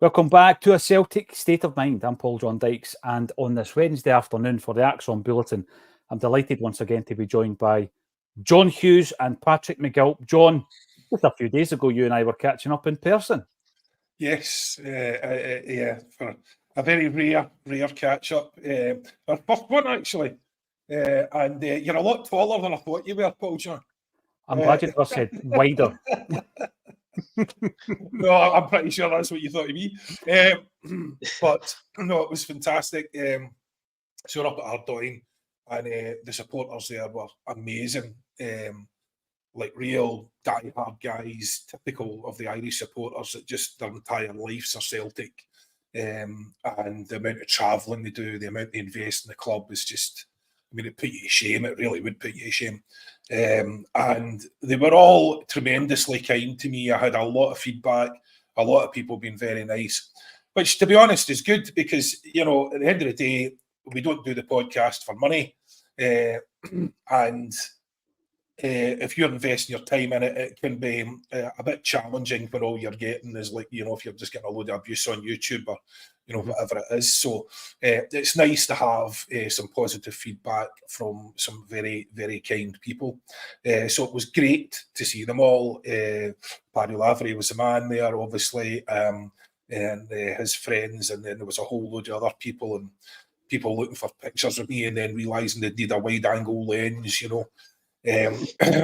Welcome back to A Celtic State of Mind. I'm Paul John Dykes, and on this Wednesday afternoon for the Acsom Bulletin, I'm delighted once again to be joined by John Hughes and Patrick McGill. John, just a few days ago, you and I were catching up in person. Yes, yeah, for a very rare catch-up. Our first one, actually. And you're a lot taller than I thought you were, Paul John. I'm glad you never said wider. No, I'm pretty sure that's what you thought of me. But no, it was fantastic. So we're up at Ardoyne, and the supporters there were amazing. Like real die-hard guys, typical of the Irish supporters that just their entire lives are Celtic. And the amount of travelling they do, the amount they invest in the club is just, I mean, it put you to shame. It really would put you to shame. And they were all tremendously kind to me. I had a lot of feedback, a lot of people being very nice, which, to be honest, is good because, you know, at the end of the day, we don't do the podcast for money. And if you're investing your time in it, it can be a bit challenging when all you're getting is, like, you know, if you're just getting a load of abuse on YouTube or, you know, whatever it is. So it's nice to have some positive feedback from some very, very kind people. So it was great to see them all. Paddy Lavery was the man there, obviously, and his friends, and then there was a whole load of other people, and people looking for pictures of me and then realising they need a wide-angle lens, you know.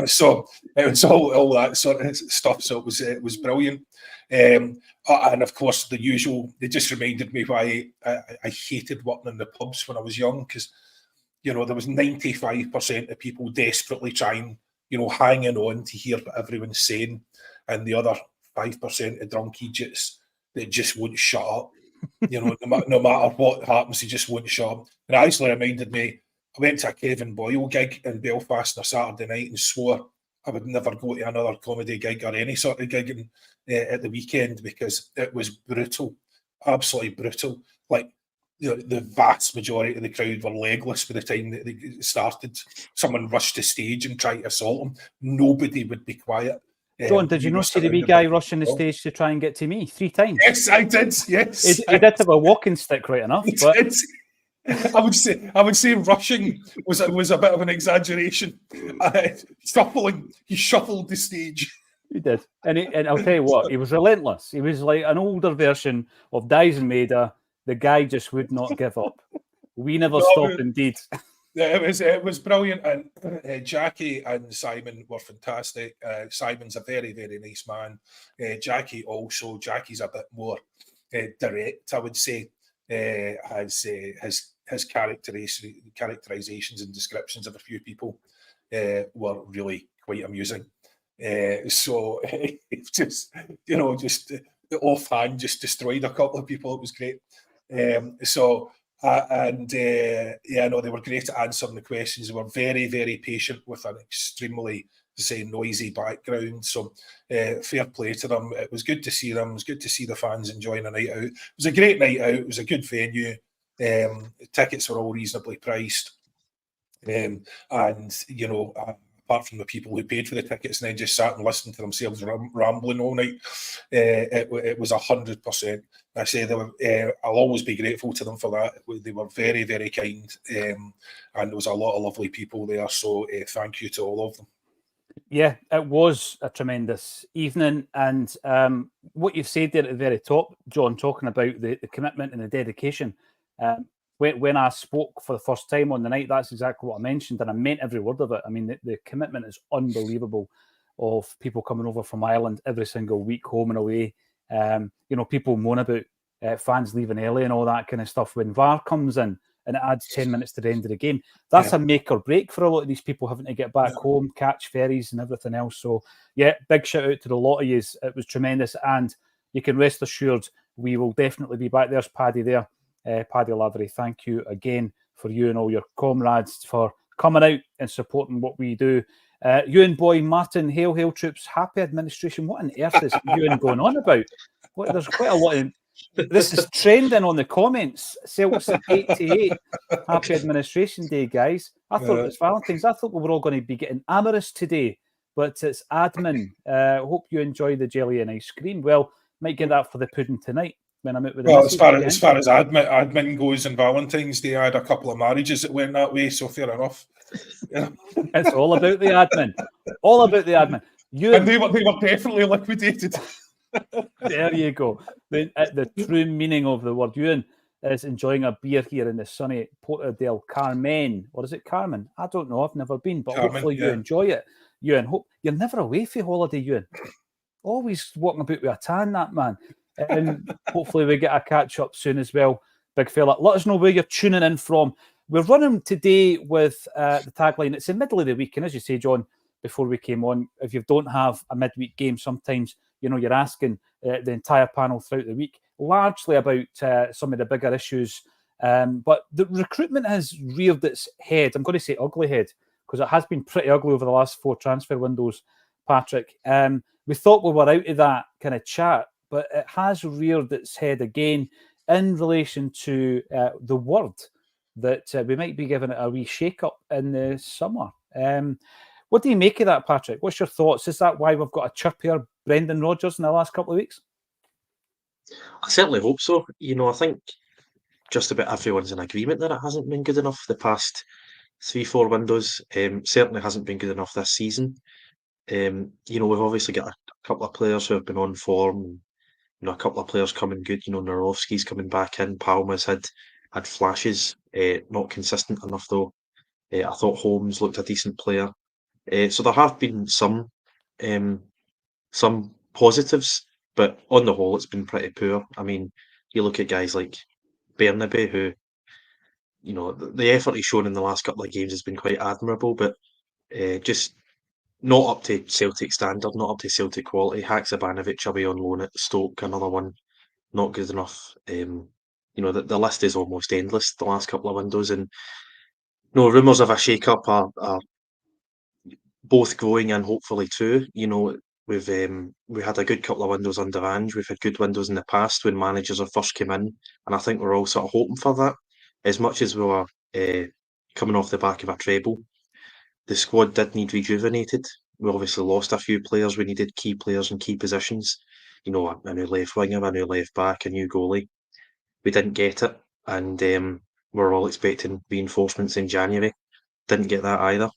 So it was all that sort of stuff. So it was brilliant. And of course, the usual, they just reminded me why I hated working in the pubs when I was young, because, you know, there was 95% of people desperately trying, you know, hanging on to hear what everyone's saying, and the other 5% of drunk idiots that just won't shut up. You know, no matter what happens, they just won't shut up. And it actually reminded me, I went to a Kevin Boyle gig in Belfast on a Saturday night and swore I would never go to another comedy gig or any sort of gig at the weekend because it was brutal, absolutely brutal. Like, you know, the vast majority of the crowd were legless by the time that they started. Someone rushed the stage and tried to assault them. Nobody would be quiet. John, did you not see the wee guy rushing the stage to try and get to me 3 times? Yes, I did. Yes, he did have a walking stick, right enough. But I would say rushing was a bit of an exaggeration. Shuffling, he shuffled the stage. He did, and I'll tell you what, he was relentless. He was like an older version of Dyson Maida. The guy just would not give up. We never stop, indeed. Yeah, it was brilliant, and Jackie and Simon were fantastic. Simon's a very, very nice man. Jackie's a bit more direct, I would say. His characterizations and descriptions of a few people were really quite amusing. So just, you know, just offhand, just destroyed a couple of people. It was great. Yeah, no, they were great at answering the questions. They were very, very patient with an extremely, noisy background. So fair play to them. It was good to see them. It was good to see the fans enjoying a night out. It was a great night out. It was a good venue. Tickets were all reasonably priced. And, you know, apart from the people who paid for the tickets and then just sat and listened to themselves rambling all night, it was 100%. I say I'll always be grateful to them for that. They were very, very kind, and there was a lot of lovely people there. So thank you to all of them. Yeah, it was a tremendous evening, and what you've said there at the very top, John, talking about the commitment and the dedication. When I spoke for the first time on the night, that's exactly what I mentioned, and I meant every word of it. I mean, the commitment is unbelievable of people coming over from Ireland every single week, home and away. You know, people moan about fans leaving early and all that kind of stuff. When VAR comes in and it adds 10 minutes to the end of the game, that's a make or break for a lot of these people having to get back home, catch ferries and everything else. So, yeah, big shout out to the lot of yous. It was tremendous, and you can rest assured we will definitely be back. There's Paddy there. Paddy Lavery, thank you again for you and all your comrades for coming out and supporting what we do. Ewan Boy Martin, hail troops, happy administration. What on earth is Ewan going on about? There's quite a lot of... This is trending on the comments. Celtic 88, happy administration day, guys. I thought it was Valentine's. I thought we were all going to be getting amorous today, but it's admin. Hope you enjoy the jelly and ice cream. Well, might get that for the pudding tonight. when I'm out with the Well, missus. as far as admin goes, and Valentine's Day, I had a couple of marriages that went that way, so fair enough. Yeah. It's all about the admin. All about the admin. And they were definitely liquidated. There you go. The true meaning of the word. Ewan is enjoying a beer here in the sunny Porta del Carmen. Or is it Carmen? I don't know. I've never been, but Carmen, hopefully you enjoy it. Ewan, hope you're never away for holiday, Ewan. Always walking about with a tan, that man. Hopefully we get a catch up soon as well, big fella. Let us know where you're tuning in from. We're running today with the tagline. It's the middle of the week, and as you say, John, before we came on, if you don't have a midweek game, sometimes you're asking the entire panel throughout the week, largely about some of the bigger issues. But the recruitment has reared its head. I'm going to say ugly head because it has been pretty ugly over the last 4 transfer windows, Patrick. We thought we were out of that kind of chat, but it has reared its head again in relation to the word that we might be giving it a wee shake-up in the summer. What do you make of that, Patrick? What's your thoughts? Is that why we've got a chirpier Brendan Rodgers in the last couple of weeks? I certainly hope so. I think just about everyone's in agreement that it hasn't been good enough the past 3-4 windows. Certainly hasn't been good enough this season. We've obviously got a couple of players who have been on form. A couple of players coming good. Narovski's coming back in. Palmer's had flashes. Not consistent enough though. I thought Holmes looked a decent player. So there have been some positives, but on the whole, it's been pretty poor. I mean, you look at guys like Bernabe, who, the effort he's shown in the last couple of games has been quite admirable, but just not up to Celtic standard, not up to Celtic quality. Haksabanovic away on loan at Stoke, another one, not good enough. The list is almost endless the last couple of windows, and rumours of a shake-up are both growing and hopefully true. We had a good couple of windows under Ange. We've had good windows in the past when managers have first come in, and I think we're all sort of hoping for that. As much as we were coming off the back of a treble, the squad did need rejuvenated. We obviously lost a few players. We needed key players in key positions. A new left winger, a new left back, a new goalie. We didn't get it, and we're all expecting reinforcements in January. Didn't get that either.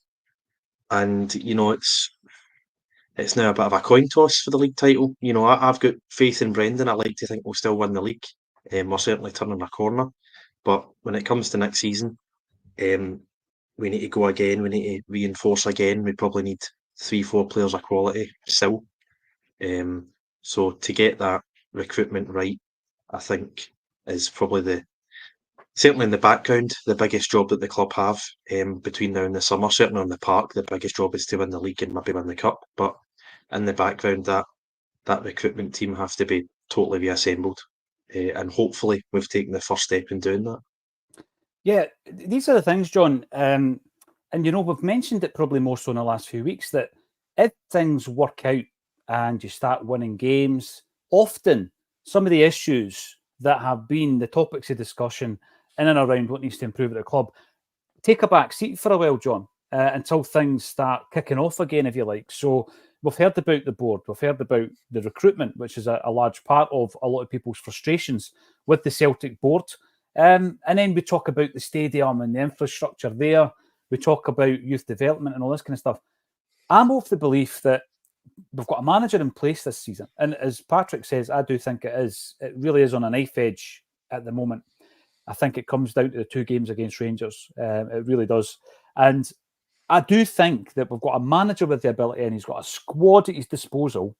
And it's now a bit of a coin toss for the league title. I've got faith in Brendan. I like to think we'll still win the league. We're certainly turning a corner. But when it comes to next season, we need to go again. We need to reinforce again. We probably need 3-4 players of quality still. So to get that recruitment right, I think is probably certainly in the background, the biggest job that the club have between now and the summer. Certainly on the park, the biggest job is to win the league and maybe win the cup. But in the background, that recruitment team has to be totally reassembled. And hopefully we've taken the first step in doing that. Yeah, these are the things, John. And we've mentioned it probably more so in the last few weeks that if things work out and you start winning games, often some of the issues that have been the topics of discussion in and around what needs to improve at the club take a back seat for a while, John, until things start kicking off again, if you like. So we've heard about the board, we've heard about the recruitment, which is a large part of a lot of people's frustrations with the Celtic board. And then we talk about the stadium and the infrastructure there. We talk about youth development and all this kind of stuff. I'm of the belief that we've got a manager in place this season. And as Patrick says, I do think it is. It really is on a knife edge at the moment. I think it comes down to the 2 games against Rangers. It really does. And I do think that we've got a manager with the ability and he's got a squad at his disposal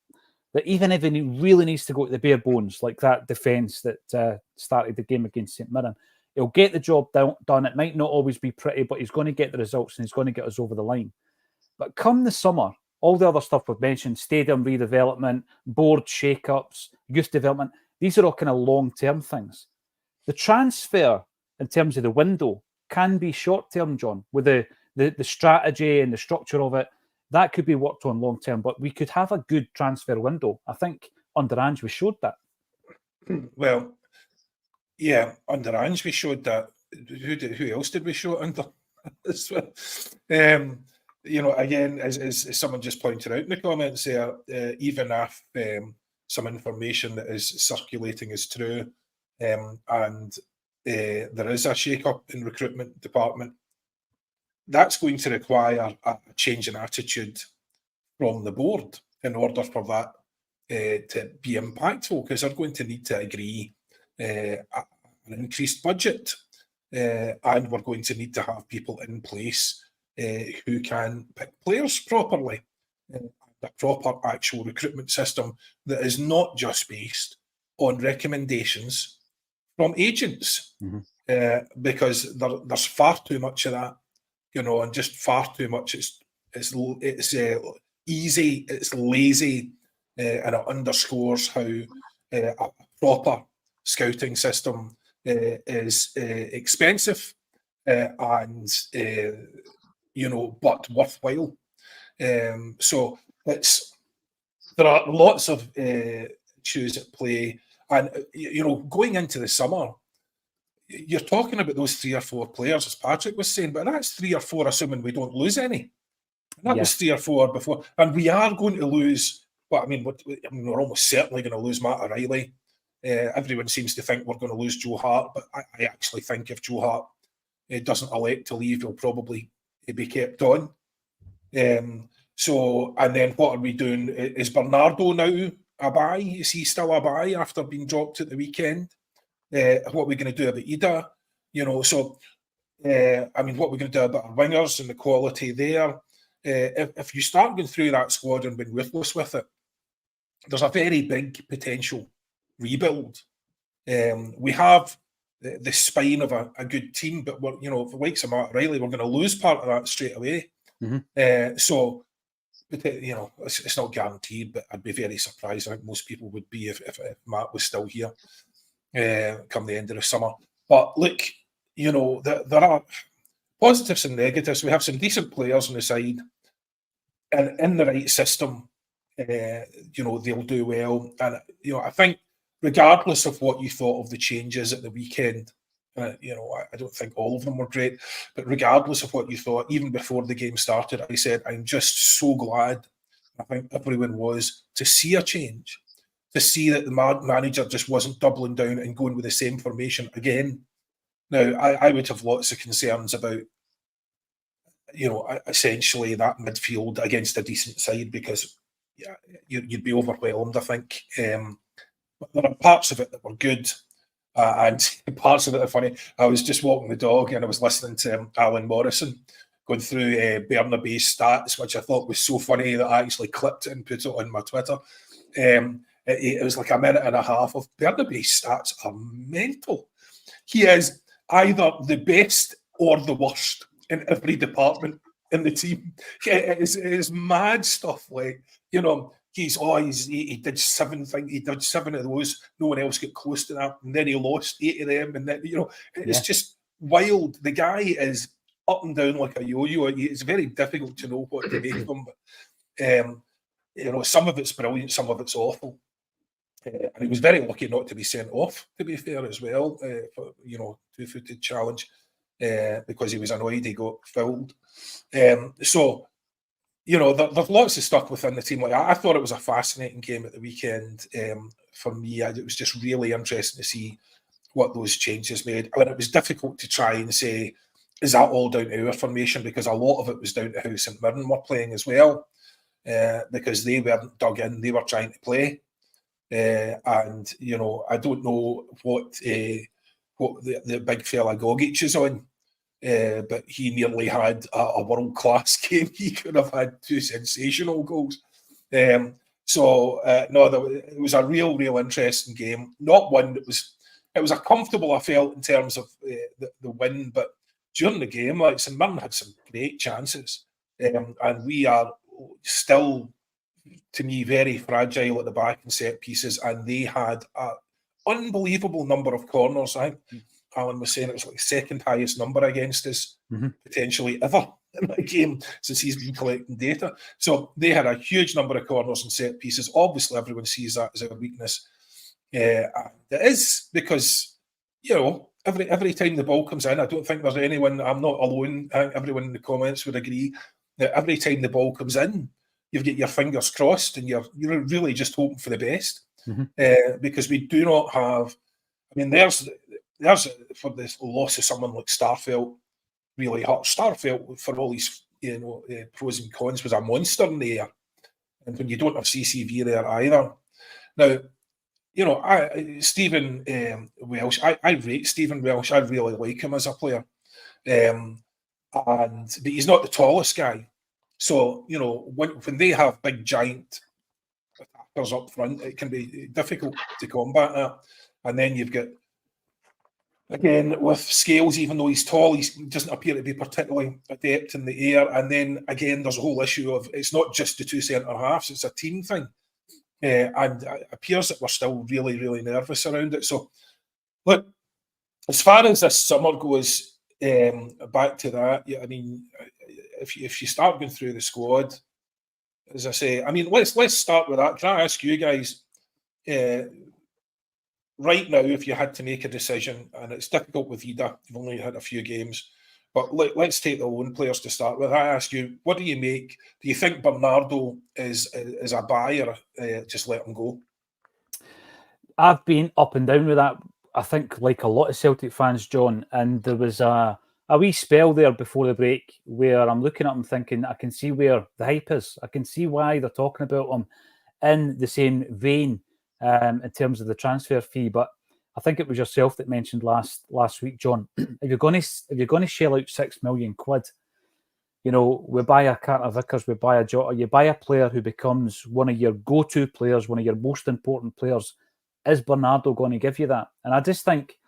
that even if he really needs to go to the bare bones, like that defence that started the game against St Mirren, he'll get the job done. It might not always be pretty, but he's going to get the results and he's going to get us over the line. But come the summer, all the other stuff we've mentioned, stadium redevelopment, board shake-ups, youth development, these are all kind of long-term things. The transfer in terms of the window can be short-term, John, with the strategy and the structure of it. That could be worked on long-term, but we could have a good transfer window. I think under Ange we showed that. Well, yeah, under Ange we showed that. Who else did we show it under as well? Again, as someone just pointed out in the comments there, even if some information that is circulating is true, and there is a shake-up in recruitment department, that's going to require a change in attitude from the board in order for that to be impactful, because they're going to need to agree an increased budget, and we're going to need to have people in place who can pick players properly. A proper actual recruitment system that is not just based on recommendations from agents, because there's far too much of that, and just far too much. It's easy, it's lazy, and it underscores how a proper scouting system is expensive and but worthwhile. So there are lots of issues at play, and going into the summer, you're talking about those 3 or 4 players, as Patrick was saying, but that's 3 or 4 assuming we don't lose any. And that was 3 or 4 before, and we are going to lose. But we're almost certainly going to lose Matt O'Reilly. Everyone seems to think we're going to lose Joe Hart, but I actually think if Joe Hart doesn't elect to leave, he'll probably be kept on. So, and then what are we doing? Is Bernardo now a buy? Is he still a buy after being dropped at the weekend? What are we going to do about Ida? What are we going to do about our wingers and the quality there? If you start going through that squad and being ruthless with it, there's a very big potential rebuild. We have the spine of a good team, but we're, if the likes of Matt O'Reilly, we're going to lose part of that straight away. So, it's not guaranteed, but I'd be very surprised. I think most people would be if Matt was still here come the end of the summer. But look, there are positives and negatives. We have some decent players on the side, and in the right system, they'll do well. And I think regardless of what you thought of the changes at the weekend, I don't think all of them were great, but regardless of what you thought, even before the game started, I said, I'm just so glad, I think everyone was, to see a change, to see that the manager just wasn't doubling down and going with the same formation again. Now, I would have lots of concerns about, essentially that midfield against a decent side, because you'd be overwhelmed, I think. But there are parts of it that were good. And parts of it are funny. I was just walking the dog and I was listening to Alan Morrison going through Bernabei's stats, which I thought was so funny that I actually clipped it and put it on my Twitter. It was like a minute and a half of Bernabei's stats are mental. He is either the best or the worst in every department in the team. It is mad stuff. Like, he did 7 things. He did 7 of those. No one else got close to that. And then he lost 8 of them. And then, it's just wild. The guy is up and down like a yo-yo. It's very difficult to know what to make of him. But, some of it's brilliant, some of it's awful. And he was very lucky not to be sent off, to be fair, as well, for, 2-footed challenge, because he was annoyed he got fouled. There's lots of stuff within the team. Like, I thought it was a fascinating game at the weekend. For me, it was just really interesting to see what those changes made. I mean, it was difficult to try and say, is that all down to our formation? Because a lot of it was down to how St Mirren were playing as well, because they weren't dug in, they were trying to play. And, I don't know what the big fella Gogic is on. But he nearly had a world-class game. He could have had 2 sensational goals. It was a real interesting game. Not one that it was a comfortable, I felt, in terms of the win, but during the game, like, St Mirren had some great chances. And we are still, to me, very fragile at the back in set pieces, and they had an unbelievable number of corners. I think Alan was saying it was like the second highest number against us, potentially ever in that game since he's been collecting data. So they had a huge number of corners and set pieces. Obviously, everyone sees that as a weakness. It is because, every time the ball comes in, I don't think there's anyone, I'm not alone, I think everyone in the comments would agree that every time the ball comes in, you've got your fingers crossed and you're really just hoping for the best. because we do not have. I mean, there's for the loss of someone like Starfelt really hurt. Starfelt, for all his pros and cons, was a monster in the air, and when you don't have CCV there either. Now, Stephen Welsh. I rate Stephen Welsh. I really like him as a player, but he's not the tallest guy. So when they have big giant attackers up front, it can be difficult to combat that. And then you've got, again, with Scales, even though he's tall, he doesn't appear to be particularly adept in the air. And then again, there's a whole issue of it's not just the two centre halves; it's a team thing. And it appears that we're still really, really nervous around it. So, look, as far as this summer goes, back to that, I mean, if you start going through the squad, as I say, I mean, let's start with that. Can I ask you guys, right now, if you had to make a decision, and it's difficult with Ida, you've only had a few games, but let's take the lone players to start with. I ask you, what do you make? Do you think Bernardo is a buy, or just let him go? I've been up and down with that. I think, like a lot of Celtic fans, John, and there was a wee spell there before the break where I'm looking at him thinking, I can see where the hype is. I can see why they're talking about him in the same vein in terms of the transfer fee. But I think it was yourself that mentioned last week, John, if you're going to shell out £6 million, we buy a Carter Vickers, we buy a Jota, you buy a player who becomes one of your go-to players, one of your most important players. Is Bernardo going to give you that? And I just think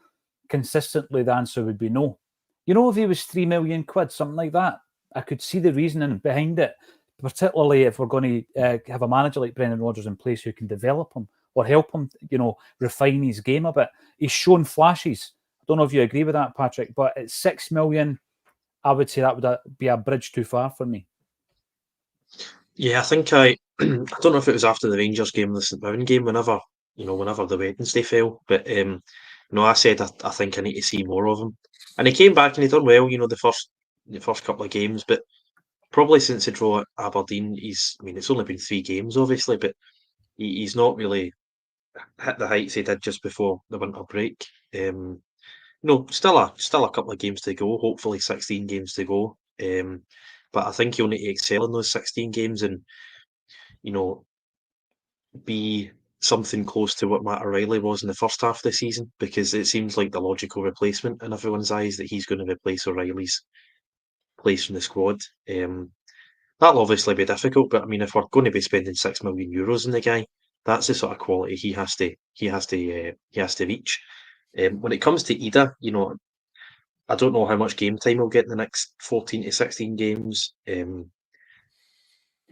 consistently the answer would be no. If he was £3 million, something like that, I could see the reasoning behind it, particularly if we're going to have a manager like Brendan Rodgers in place who can develop him or help him, refine his game a bit. He's shown flashes. I don't know if you agree with that, Patrick, but at £6 million, I would say that would be a bridge too far for me. Yeah, I think I don't know if it was after the Rangers game, the St Mirren game, whenever the Wednesday fell, but I said I think I need to see more of him, and he came back and he done well. The first couple of games, but probably since the draw at Aberdeen, it's only been 3 games, obviously, but he's not really hit the heights he did just before the winter break. Still a couple of games to go. Hopefully, 16 games to go. But I think he'll need to excel in those 16 games and be something close to what Matt O'Reilly was in the first half of the season, because it seems like the logical replacement in everyone's eyes that he's going to replace O'Reilly's place in the squad. That'll obviously be difficult, but if we're going to be spending €6 million on the guy, that's the sort of quality he has to reach. When it comes to Ida, I don't know how much game time he'll get in the next 14 to 16 games.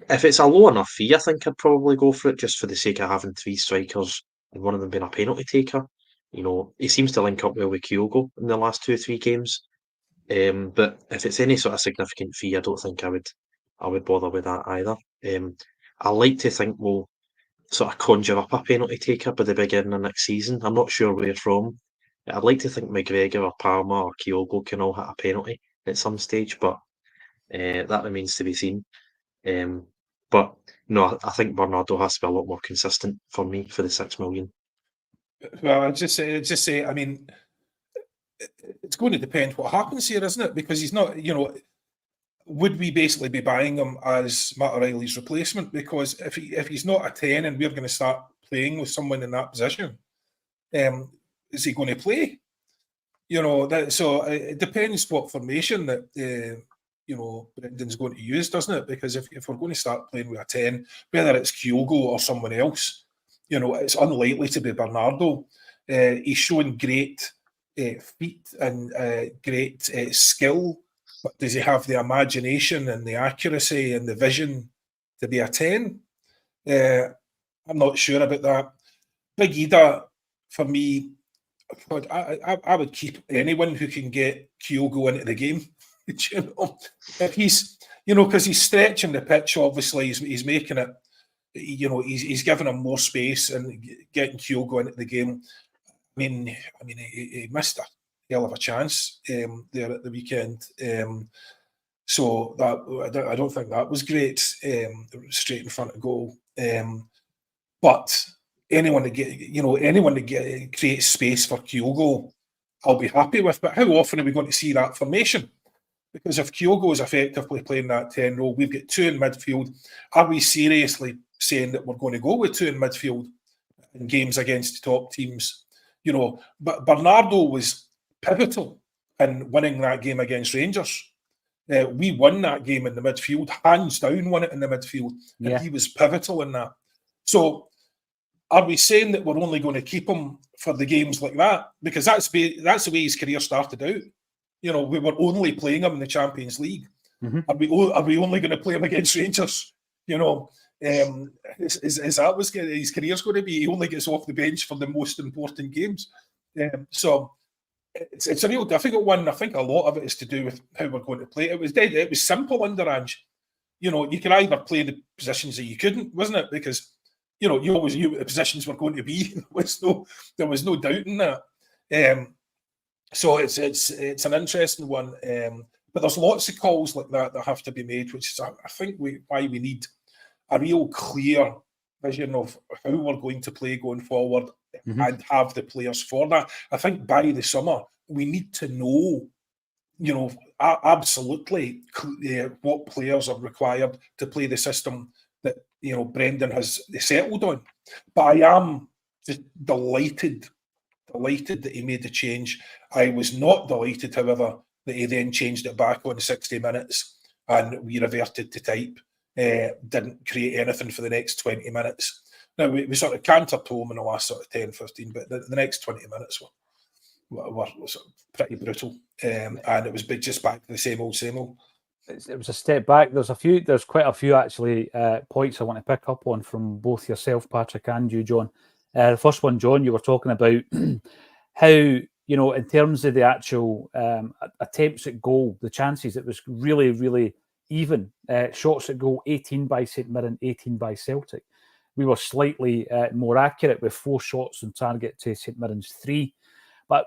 If it's a low enough fee, I think I'd probably go for it, just for the sake of having 3 strikers and one of them being a penalty taker. He seems to link up well with Kyogo in the last 2 or 3 games. But if it's any sort of significant fee, I don't think I would bother with that either. I like to think we'll sort of conjure up a penalty taker by the beginning of next season. I'm not sure where from. I'd like to think McGregor or Palmer or Kyogo can all hit a penalty at some stage, but that remains to be seen. But no, I think Bernardo has to be a lot more consistent for me for the £6 million. Well, I'd just say, it's going to depend what happens here, isn't it? Because he's not, would we basically be buying him as Matt O'Reilly's replacement? Because if he's not a 10 and we're going to start playing with someone in that position, is he going to play? So it depends what formation that Brendan's going to use, doesn't it? Because if we're going to start playing with a 10, whether it's Kyogo or someone else, it's unlikely to be Bernardo. He's shown great feet and great skill, but does he have the imagination and the accuracy and the vision to be a 10? I'm not sure about that. Big Ida, for me, I would keep anyone who can get Kyogo into the game. If he's, because he's stretching the pitch, obviously he's making it, he's giving him more space and getting Kyogo into the game. He missed a hell of a chance there at the weekend. So that I don't think that was great, straight in front of goal. But anyone that creates space for Kyogo, I'll be happy with. But how often are we going to see that formation? Because if Kyogo is effectively playing that 10 role, we've got 2 in midfield. Are we seriously saying that we're going to go with 2 in midfield in games against top teams? But Bernardo was pivotal in winning that game against Rangers. We won that game in the midfield, hands down won it in the midfield, and he was pivotal in that. So are we saying that we're only going to keep him for the games like that? Because that's the way his career started out. We were only playing him in the Champions League. Mm-hmm. Are we only going to play him against Rangers? Is that what his career's going to be? He only gets off the bench for the most important games. So it's a real difficult one. I think a lot of it is to do with how we're going to play. It was simple under Ange. You could either play the positions that you couldn't, wasn't it? Because you always knew what the positions were going to be. There was no doubt in that. So it's an interesting one. But there's lots of calls like that have to be made, which is I think why we need a real clear vision of how we're going to play going forward, and have the players for that. I think by the summer we need to know, absolutely what players are required to play the system that Brendan has settled on. But I am just delighted that he made the change. I was not delighted, however, that he then changed it back on 60 minutes and we reverted to type. Didn't create anything for the next 20 minutes. Now, we sort of cantered home in the last sort of 10, 15, but the next 20 minutes were sort of pretty brutal. And it was just back to the same old. It was a step back. There's quite a few actually points I want to pick up on from both yourself, Patrick, and you, John. The first one, John, you were talking about how, in terms of the actual attempts at goal, the chances, it was really, really even. Shots at goal, 18 by St Mirren, 18 by Celtic. We were slightly more accurate with 4 shots on target to St Mirren's 3. But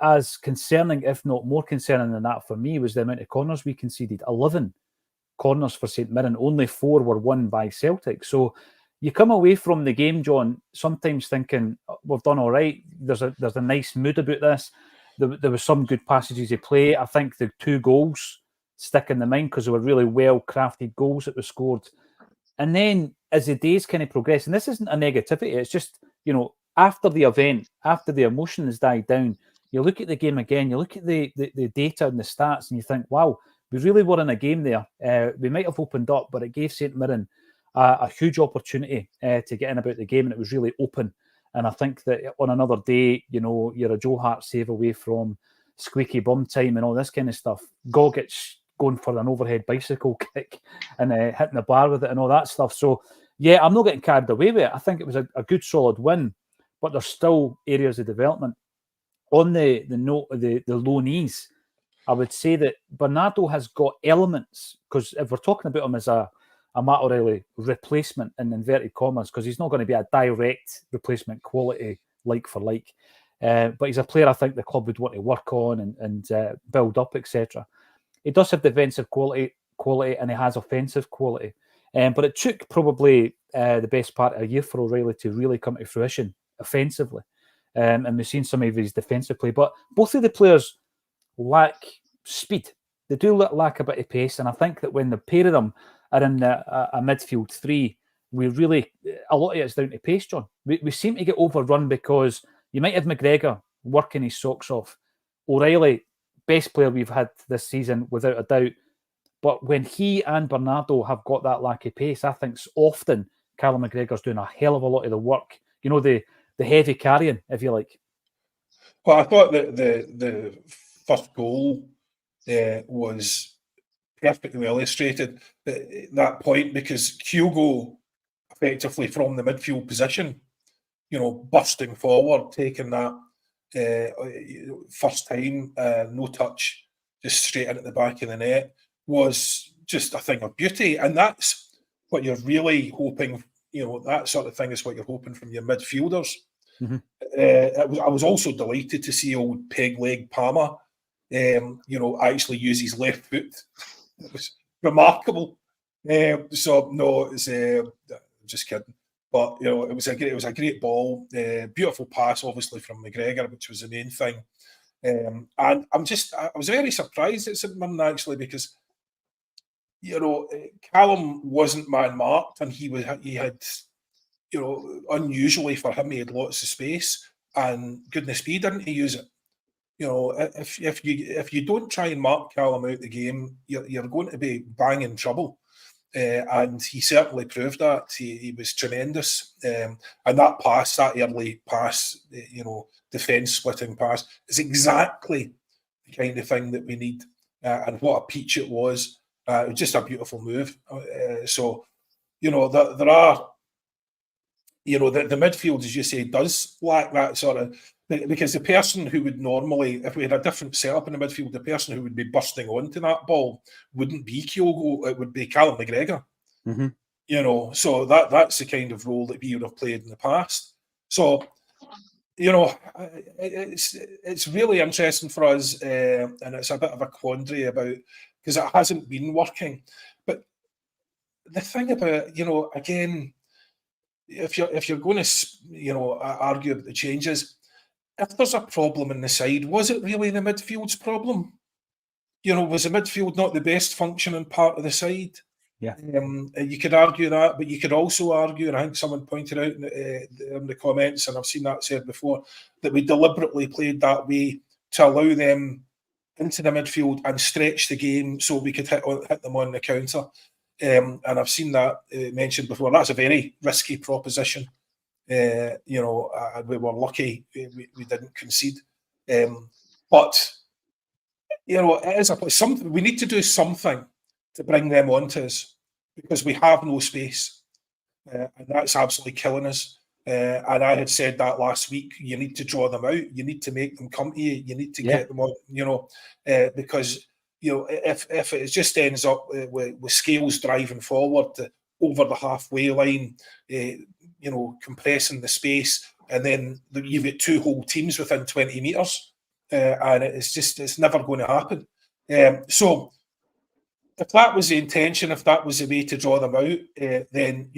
as concerning, if not more concerning than that for me, was the amount of corners we conceded. 11 corners for St Mirren, only 4 were won by Celtic. So you come away from the game, John, sometimes thinking, we've done all right. There's a nice mood about this. There was some good passages of play. I think the 2 goals stick in the mind because they were really well-crafted goals that were scored. And then as the days kind of progress, and this isn't a negativity, it's just, after the event, after the emotion has died down, you look at the game again, you look at the data and the stats, and you think, wow, we really were in a game there. We might have opened up, but it gave St Mirren a huge opportunity to get in about the game, and it was really open. And I think that on another day, you're a Joe Hart save away from squeaky bum time and all this kind of stuff. Gogic going for an overhead bicycle kick and hitting the bar with it and all that stuff. So, yeah, I'm not getting carried away with it. I think it was a good, solid win, but there's still areas of development. On the note of the low knees, I would say that Bernardo has got elements, because if we're talking about him as a Matt O'Reilly replacement in inverted commas, because he's not going to be a direct replacement quality like for like, but he's a player I think the club would want to work on and build up, etc. He does have defensive quality and he has offensive quality. But it took probably the best part of a year for O'Reilly to really come to fruition offensively. And we've seen some of his defensive play. But both of the players lack speed. They do lack a bit of pace. And I think that when the pair of them are in a midfield 3, we really, a lot of it is down to pace, John. We seem to get overrun because you might have McGregor working his socks off. O'Reilly, best player we've had this season, without a doubt. But when he and Bernardo have got that lack of pace, I think often Callum McGregor's doing a hell of a lot of the work. The heavy carrying, if you like. Well, I thought that the first goal was perfectly illustrated at that point, because Kyogo effectively from the midfield position, bursting forward, taking that first time, no touch, just straight in at the back of the net, was just a thing of beauty. And that's what you're really hoping, that sort of thing is what you're hoping from your midfielders. Mm-hmm. I was also delighted to see old peg leg Palmer, actually use his left foot. It was remarkable. So no, it's just kidding. But it was a great ball, beautiful pass, obviously from McGregor, which was the main thing. And I was very surprised at St Mirren actually, because Callum wasn't man marked, and he had unusually for him, he had lots of space, and goodness me, didn't he use it? If you don't try and mark Callum out the game, you're going to be banging trouble. And he certainly proved that. He was tremendous. And that pass, that early pass, defence splitting pass, is exactly the kind of thing that we need. And what a peach it was. It was just a beautiful move. So, there are, the midfield, as you say, does lack that sort of, because the person who would normally, if we had a different setup in the midfield, the person who would be bursting onto that ball wouldn't be Kyogo, it would be Callum McGregor. Mm-hmm. So that's the kind of role that we would have played in the past. So, it's really interesting for us, and it's a bit of a quandary about, because it hasn't been working. But the thing about, again, if you're going to, argue about the changes, if there's a problem in the side, was it really the midfield's problem? Was the midfield not the best functioning part of the side? Yeah. You could argue that, but you could also argue, and I think someone pointed out in the comments, and I've seen that said before, that we deliberately played that way to allow them into the midfield and stretch the game so we could hit them on the counter. And I've seen that mentioned before. That's a very risky proposition. And we were lucky we didn't concede. But it is something we need to do, something to bring them onto us, because we have no space, and that's absolutely killing us. And I had said that last week. You need to draw them out. You need to make them come to you. You need to get them on. Because if it just ends up with Scales driving forward over the halfway line, compressing the space, and then you've got two whole teams within 20 metres, and it's never going to happen. So if that was the intention, if that was the way to draw them out, then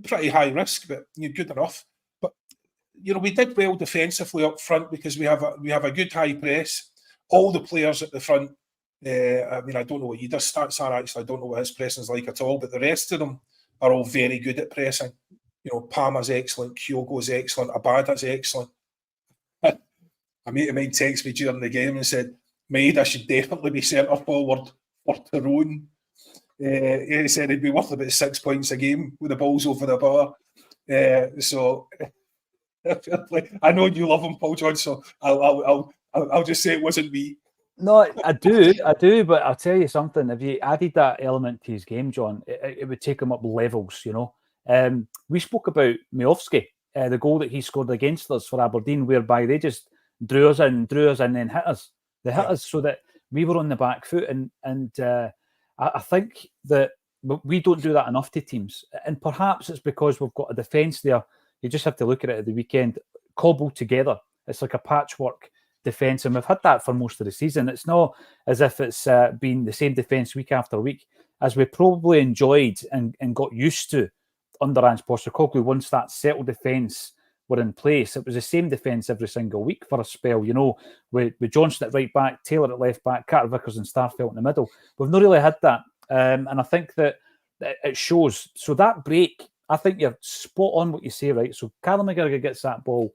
pretty high risk, but good enough. But we did well defensively up front, because we have a good high press. All the players at the front. I don't know what Ida's stats are actually. I don't know what his pressing's like at all, but the rest of them are all very good at pressing. Palmer's excellent, Kyogo's excellent, Abada's excellent. A mate of mine texted me during the game and said, Maida should definitely be centre forward for Tyrone. He said he'd be worth about 6 points a game with the balls over the bar. So I know you love him, Paul John, so I'll just say it wasn't me. No, I do, but I'll tell you something. If you added that element to his game, John, it would take him up levels, We spoke about Miovski, the goal that he scored against us for Aberdeen, whereby they just drew us in, and then hit us. They hit us so that we were on the back foot, and I think that we don't do that enough to teams. And perhaps it's because we've got a defence there. You just have to look at it at the weekend, cobbled together. It's like a patchwork defence, and we've had that for most of the season. It's not as if it's been the same defence week after week, as we probably enjoyed and got used to under Ange Postecoglou. Once that settled defence were in place, it was the same defence every single week for a spell, with Johnson at right back, Taylor at left back, Carter Vickers and Starfelt in the middle. We've not really had that, and I think that it shows. So that break, I think you're spot on what you say, right? So Callum McGregor gets that ball.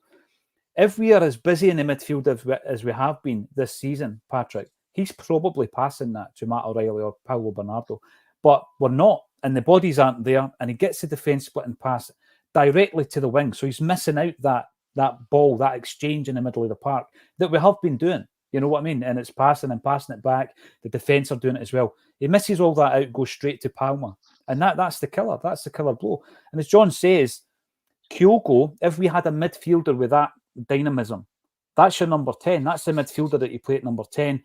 If we are as busy in the midfield as we have been this season, Patrick, he's probably passing that to Matt O'Reilly or Paolo Bernardo. But we're not, and the bodies aren't there, and he gets the defence splitting pass directly to the wing. So he's missing out that ball, that exchange in the middle of the park that we have been doing. You know what I mean? And it's passing it back. The defence are doing it as well. He misses all that out, goes straight to Palmer. And that's the killer. That's the killer blow. And as John says, Kyogo, if we had a midfielder with that dynamism, that's your number 10. That's the midfielder that you play at number 10.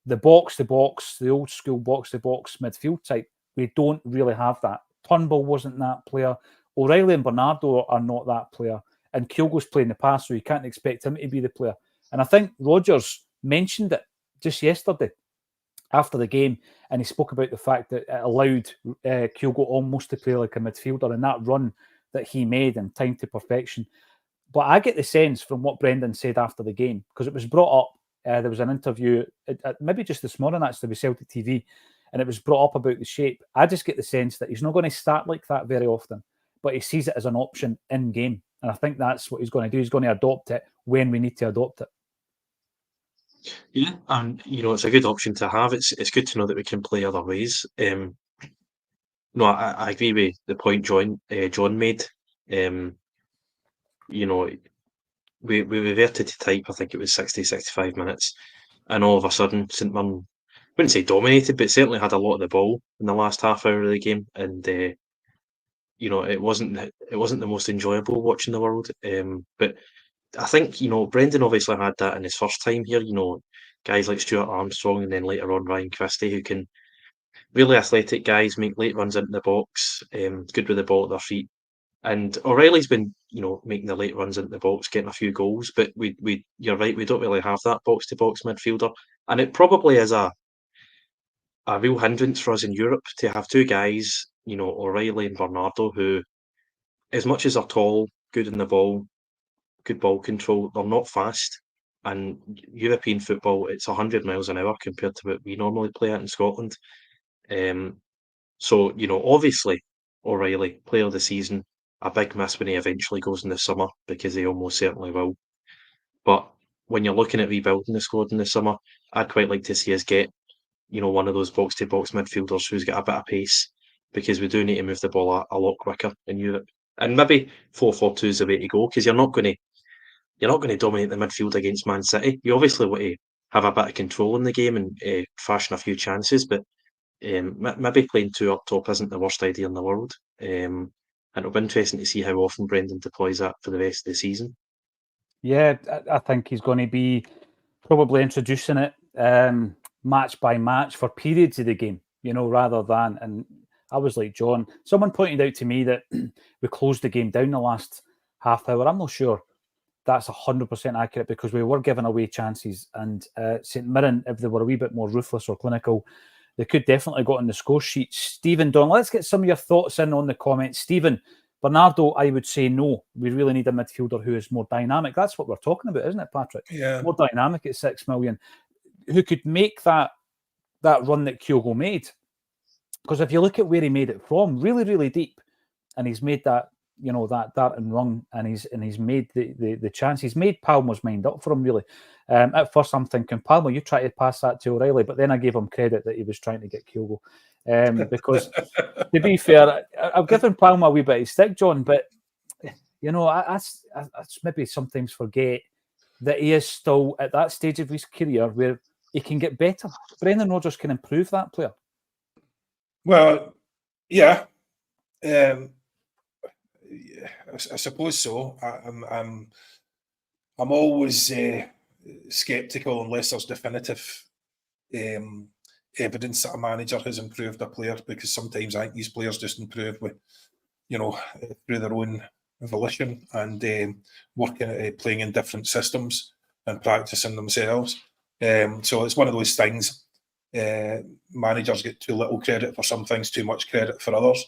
The box, the old school box-to-box midfield type. We don't really have that. Turnbull wasn't that player. O'Reilly and Bernardo are not that player. And Kyogo's playing the pass, so you can't expect him to be the player. And I think Rodgers mentioned it just yesterday after the game, and he spoke about the fact that it allowed Kyogo almost to play like a midfielder, and that run that he made and time to perfection. But I get the sense from what Brendan said after the game, because it was brought up, there was an interview, maybe just this morning actually with Celtic TV, and it was brought up about the shape. I just get the sense that he's not going to start like that very often, but he sees it as an option in game. And I think that's what he's going to do. He's going to adopt it when we need to adopt it. Yeah, and it's a good option to have. It's good to know that we can play other ways. No, I agree with the point John made. We reverted to type. I think it was 60, 65 minutes, and all of a sudden, St Mirren, I wouldn't say dominated, but certainly had a lot of the ball in the last half hour of the game, and it wasn't the most enjoyable watching the world. But I think Brendan obviously had that in his first time here. Guys like Stuart Armstrong, and then later on Ryan Christie, who can really athletic guys make late runs into the box, good with the ball at their feet. And O'Reilly's been, making the late runs into the box, getting a few goals. But you're right, we don't really have that box to box midfielder, and it probably is a real hindrance for us in Europe to have two guys, O'Reilly and Bernardo, who, as much as they're tall, good in the ball, good ball control, they're not fast. And European football, it's 100 miles an hour compared to what we normally play at in Scotland. So, obviously, O'Reilly, player of the season, a big miss when he eventually goes in the summer, because he almost certainly will. But when you're looking at rebuilding the squad in the summer, I'd quite like to see us get, one of those box-to-box midfielders who's got a bit of pace, because we do need to move the ball a lot quicker in Europe. And maybe 4-4-2 is the way to go, because you're not going to dominate the midfield against Man City. You obviously want to have a bit of control in the game and fashion a few chances, but maybe playing two up top isn't the worst idea in the world. And it'll be interesting to see how often Brendan deploys that for the rest of the season. Yeah, I think he's going to be probably introducing it match by match for periods of the game, rather than, and I was like John, someone pointed out to me that we closed the game down the last half hour. I'm not sure that's 100% accurate, because we were giving away chances, and St Mirren, if they were a wee bit more ruthless or clinical, they could definitely got on the score sheet. Stephen Don, let's get some of your thoughts in on the comments. Stephen, Bernardo, I would say no. We really need a midfielder who is more dynamic. That's what we're talking about, isn't it, Patrick? Yeah. More dynamic at 6 million, who could make that run that Kyogo made. Because if you look at where he made it from, really, really deep, and he's made that, that dart and run, and he's made the chance. He's made Palmer's mind up for him, really. At first, I'm thinking, Palmer, you try to pass that to O'Reilly, but then I gave him credit that he was trying to get Kyogo. Because, to be fair, I've given Palmer a wee bit of stick, John, but, I maybe sometimes forget that he is still at that stage of his career where he can get better. Brendan Rodgers can improve that player. Well, yeah. I suppose so. I'm always sceptical unless there's definitive evidence that a manager has improved a player, because sometimes I think these players just improve with, through their own volition and working, playing in different systems and practicing themselves. So it's one of those things. Managers get too little credit for some things, too much credit for others.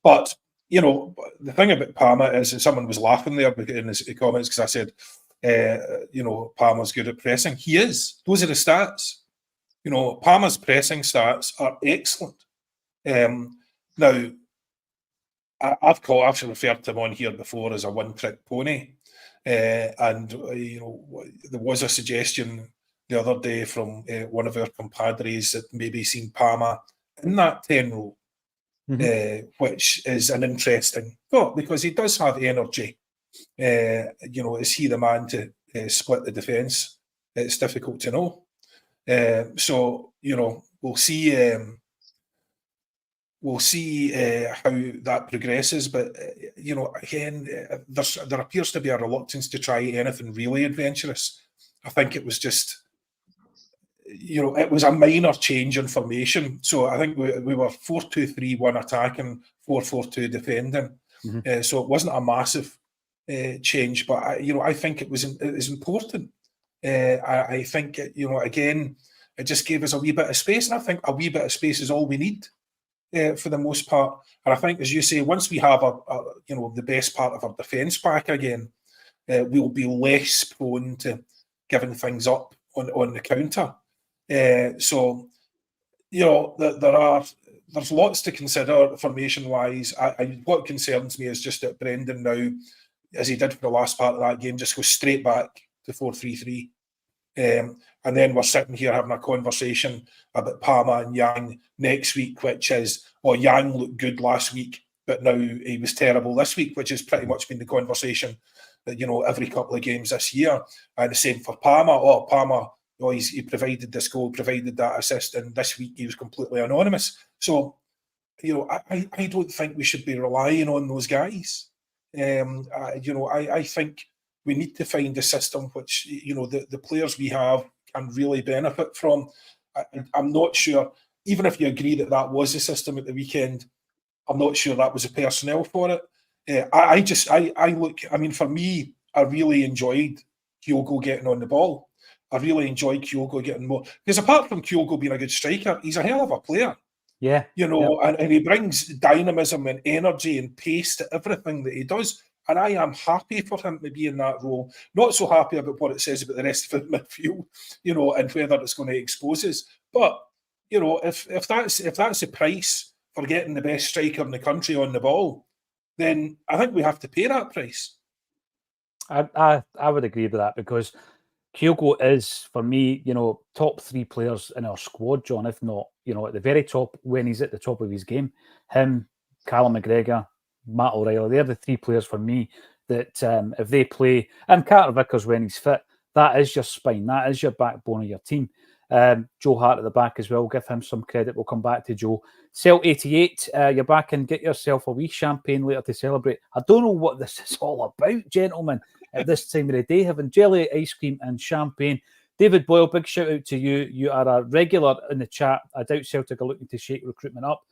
But the thing about Palmer is that someone was laughing there in his comments because I said, Palmer's good at pressing. He is. Those are the stats. Palmer's pressing stats are excellent. Now, I've referred to him on here before as a one-trick pony. And there was a suggestion the other day from one of our compadres that maybe seen Palmer in that 10 role. Which is an interesting thought, because he does have energy. Is he the man to split the defence? It's difficult to know. So we'll see. We'll see how that progresses. But again, there appears to be a reluctance to try anything really adventurous. I think it was just. It was a minor change in formation. So I think we were 4-2-3-1 attacking, 4-4-2 defending. So it wasn't a massive change, but I think it was important. I think again, it just gave us a wee bit of space, and I think a wee bit of space is all we need. for the most part. And I think, as you say, once we have the best part of our defence back again, we'll be less prone to giving things up on the counter. So, there's lots to consider formation-wise. What concerns me is just that Brendan now, as he did for the last part of that game, just goes straight back to 4-3-3. And then we're sitting here having a conversation about Palmer and Yang next week, which is, Yang looked good last week, but now he was terrible this week, which has pretty much been the conversation that, every couple of games this year. And the same for Palmer. Palmer, he provided this goal, provided that assist, and this week he was completely anonymous. So, I don't think we should be relying on those guys. I think we need to find a system which, the players we have can really benefit from. I'm not sure, even if you agree that was the system at the weekend, I'm not sure that was the personnel for it. For me, I really enjoyed Kyogo getting on the ball. I really enjoyed Kyogo getting more. Because apart from Kyogo being a good striker, he's a hell of a player. Yeah. And he brings dynamism and energy and pace to everything that he does. And I am happy for him to be in that role. Not so happy about what it says about the rest of the midfield, and whether it's going to expose us. But, if that's the price for getting the best striker in the country on the ball, then I think we have to pay that price. I would agree with that, because Kyogo is, for me, top 3 players in our squad, John, if not, at the very top when he's at the top of his game. Him, Callum McGregor, Matt O'Reilly, they're the 3 players for me that if they play, and Carter Vickers when he's fit, that is your spine, that is your backbone of your team. Joe Hart at the back as well, give him some credit. We'll come back to Joe. Celt88, you're back and get yourself a wee champagne later to celebrate. I don't know what this is all about, gentlemen, at this time of the day, having jelly, ice cream and champagne. David Boyle, big shout out to you. You are a regular in the chat. I doubt Celtic are looking to shake recruitment up.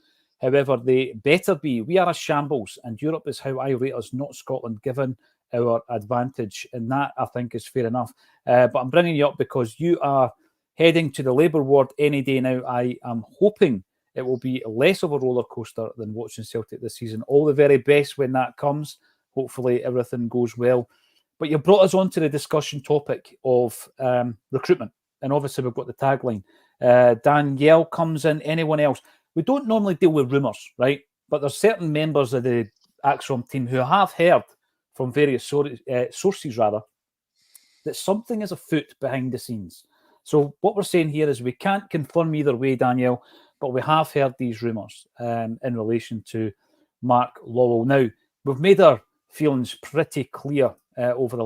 However, they better be. We are a shambles, and Europe is how I rate us, not Scotland, given our advantage. And that, I think, is fair enough. But I'm bringing you up because you are heading to the Labour ward any day now. I am hoping it will be less of a roller coaster than watching Celtic this season. All the very best when that comes. Hopefully everything goes well. But you brought us on to the discussion topic of recruitment. And obviously we've got the tagline. Danielle comes in, anyone else. We don't normally deal with rumours, right? But there's certain members of the Acsom team who have heard from various sources, that something is afoot behind the scenes. So what we're saying here is we can't confirm either way, Danielle, but we have heard these rumours in relation to Mark Lowell. Now, we've made our feelings pretty clear over the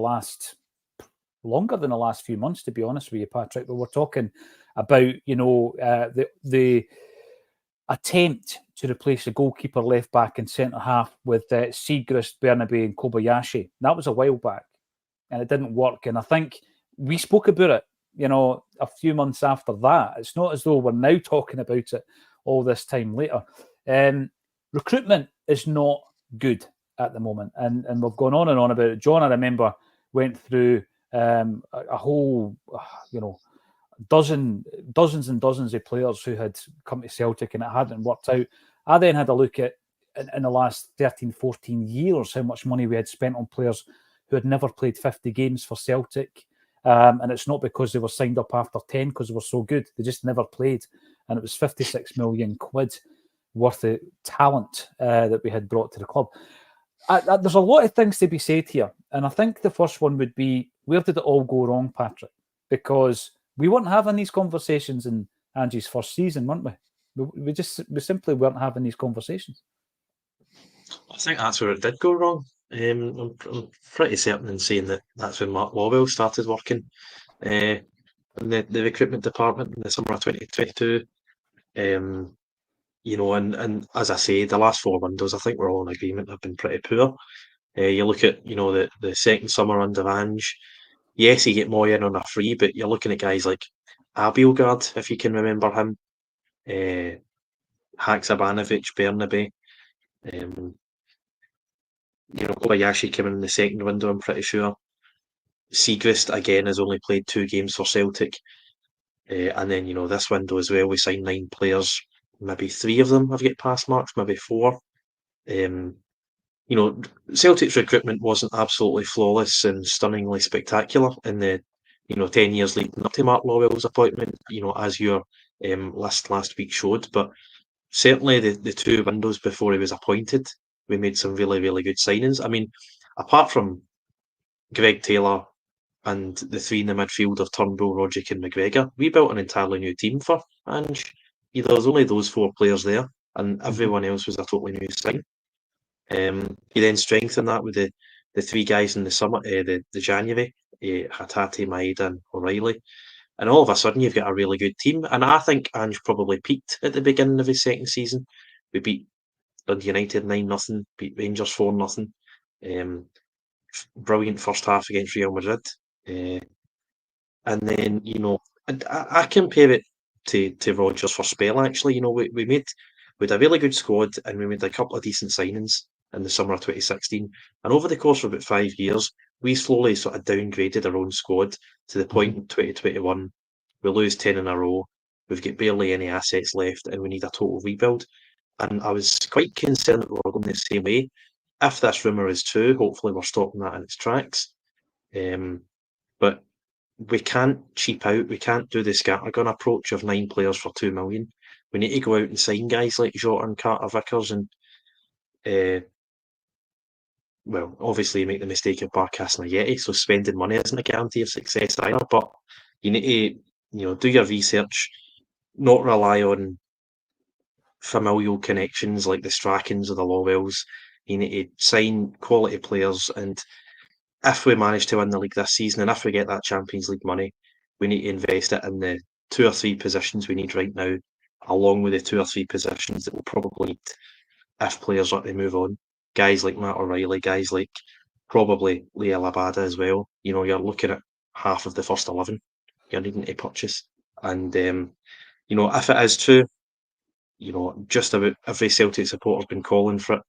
longer than the last few months, to be honest with you, Patrick. But we're talking about, the attempt to replace the goalkeeper, left back and centre half with Siegrist, Bernabe and Kobayashi. That was a while back and it didn't work. And I think we spoke about it, a few months after that. It's not as though we're now talking about it all this time later. Recruitment is not good at the moment. And we've gone on and on about it. John, I remember, went through a whole, dozens and dozens of players who had come to Celtic and it hadn't worked out. I then had a look at, in the last 13, 14 years, how much money we had spent on players who had never played 50 games for Celtic. And it's not because they were signed up after 10 because they were so good. They just never played. And it was 56 million quid worth of talent that we had brought to the club. There's a lot of things to be said here. And I think the first one would be, where did it all go wrong, Patrick? Because we weren't having these conversations in Angie's first season, weren't we? We simply weren't having these conversations. I think that's where it did go wrong. I'm pretty certain in saying that that's when Mark Lowell started working in the recruitment department in the summer of 2022. And as I say, the last 4 windows, I think we're all in agreement, have been pretty poor. You look at, the second summer under Ange. Yes, you get Moy in on a free, but you're looking at guys like Abelgard, if you can remember him, Haksabanovic, Bernabe. Kobayashi came in the second window, I'm pretty sure. Siegrist, again, has only played 2 games for Celtic. And then, this window as well, we signed 9 players. maybe 3 of them have got pass marks, maybe 4. Celtic's recruitment wasn't absolutely flawless and stunningly spectacular in the 10 years leading up to Mark Lawwell's appointment, as your list last week showed. But certainly the 2 windows before he was appointed, we made some really, really good signings. I mean, apart from Greg Taylor and the 3 in the midfield of Turnbull, Roderick and McGregor, we built an entirely new team for Ange. There was only those 4 players there, and everyone else was a totally new sign. He then strengthened that with the 3 guys in the summer, the January, Hatate, Maeda and O'Reilly. And all of a sudden you've got a really good team. And I think Ange probably peaked at the beginning of his second season. We beat Dundee United 9-0, beat Rangers 4-0. Brilliant first half against Real Madrid. And then, I compare it to Rodgers' first spell, actually. We had a really good squad and we made a couple of decent signings in the summer of 2016. And over the course of about 5 years, we slowly sort of downgraded our own squad to the point in 2021, we lose 10 in a row, we've got barely any assets left, and we need a total rebuild. And I was quite concerned that we were going the same way. If this rumour is true, hopefully we're stopping that in its tracks. But we can't cheap out. We can't do the scattergun approach of 9 players for 2 million. We need to go out and sign guys like Jota and Carter Vickers and obviously you make the mistake of barcasting a Yeti, so spending money isn't a guarantee of success either. But you need to, do your research, not rely on familial connections like the Strackens or the Lawwells. You need to sign quality players, and if we manage to win the league this season, and if we get that Champions League money, we need to invest it in the 2 or 3 positions we need right now, along with the 2 or 3 positions that we'll probably need if players are to move on. Guys like Matt O'Reilly, guys like probably Leah Labada as well. You're looking at half of the first 11 you're needing to purchase. And, if it is true, just about every Celtic supporter's been calling for it.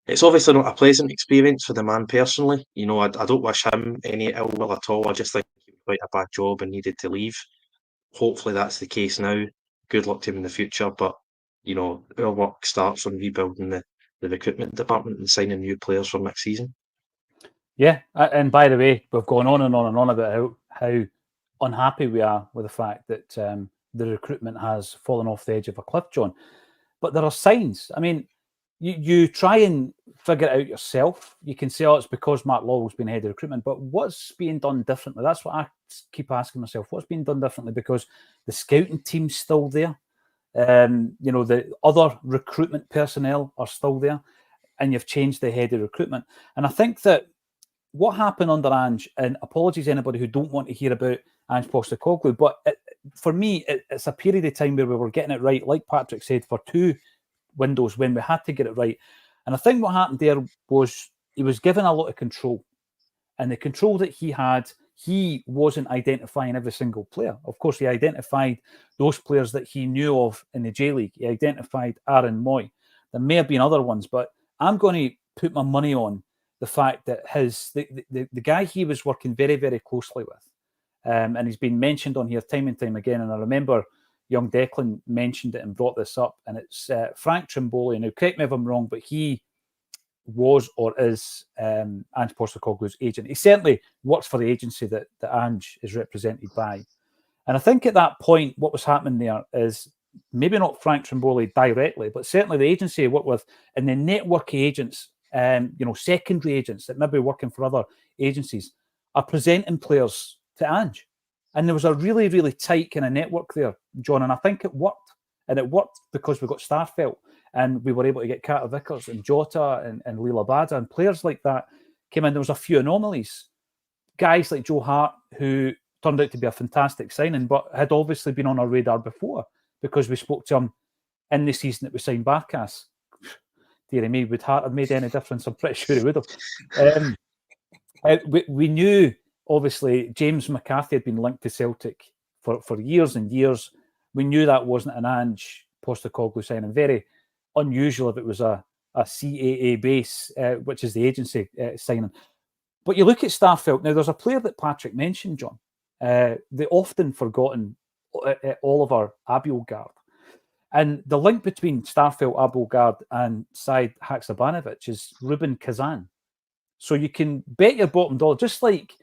It's obviously not a pleasant experience for the man personally. I don't wish him any ill will at all. I just think he did quite a bad job and needed to leave. Hopefully that's the case now. Good luck to him in the future. But, our work starts on rebuilding the recruitment department and signing new players for next season. Yeah, and by the way, we've gone on and on and on about how unhappy we are with the fact that the recruitment has fallen off the edge of a cliff, John. But there are signs. I mean, you try and figure it out yourself. You can say, it's because Mark Lawwell's been head of recruitment, but what's being done differently? That's what I keep asking myself. What's being done differently? Because the scouting team's still there. The other recruitment personnel are still there, and you've changed the head of recruitment. And I think that what happened under Ange, and apologies to anybody who don't want to hear about Ange Postecoglou, but for me, it's a period of time where we were getting it right, like Patrick said, for 2 windows when we had to get it right. And I think what happened there was he was given a lot of control. And the control that he had, he wasn't identifying every single player. Of course, he identified those players that he knew of in the J-League. He identified Aaron Moy. There may have been other ones, but I'm going to put my money on the fact that the guy he was working very, very closely with, and he's been mentioned on here time and time again, and I remember young Declan mentioned it and brought this up, and it's Frank Trimboli. Now, correct me if I'm wrong, but he was or is Ange Postecoglou's agent. He certainly works for the agency that Ange is represented by. And I think at that point, what was happening there is maybe not Frank Trimboli directly, but certainly the agency he worked with and the network agents, secondary agents that may be working for other agencies are presenting players to Ange. And there was a really, really tight kind of network there, John, and I think it worked. And it worked because we got Starfelt and we were able to get Carter Vickers and Jota and Leila Bada and players like that came in. There was a few anomalies. Guys like Joe Hart, who turned out to be a fantastic signing, but had obviously been on our radar before because we spoke to him in the season that we signed Barkas. Dear me, would Hart have made any difference? I'm pretty sure he would have. We knew, obviously, James McCarthy had been linked to Celtic for years and years. We knew that wasn't an Ange Postecoglou signing. Very unusual if it was a CAA base, which is the agency signing. But you look at Starfelt. Now, there's a player that Patrick mentioned, John, the often forgotten Oliver Abielgard. And the link between Starfelt, Abelgard and Said Haksabanovic is Ruben Kazan. So you can bet your bottom dollar, just like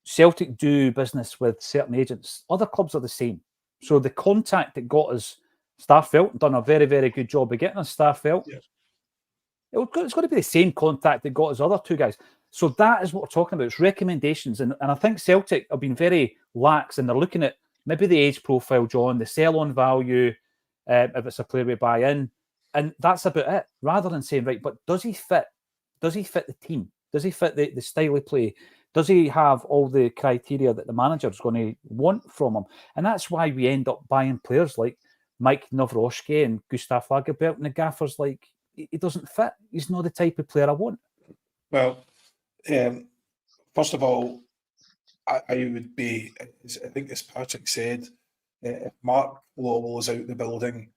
Celtic do business with certain agents, other clubs are the same. So the contact that got us Starfelt, done a very, very good job of getting us Starfelt. Yeah. It's got to be the same contact that got us other two guys. So that is what we're talking about. It's recommendations. And I think Celtic have been very lax, and they're looking at maybe the age profile, John, the sell-on value, if it's a player we buy in. And that's about it, rather than saying, right, but does he fit? Does he fit the team? Does he fit the style of play? Does he have all the criteria that the manager is going to want from him? And that's why we end up buying players like Mike Nawrocki and Gustav Lagerbielke, and the gaffer's like, he doesn't fit. He's not the type of player I want. Well, first of all, I would be, I think as Patrick said, if Mark Lowell is out the building,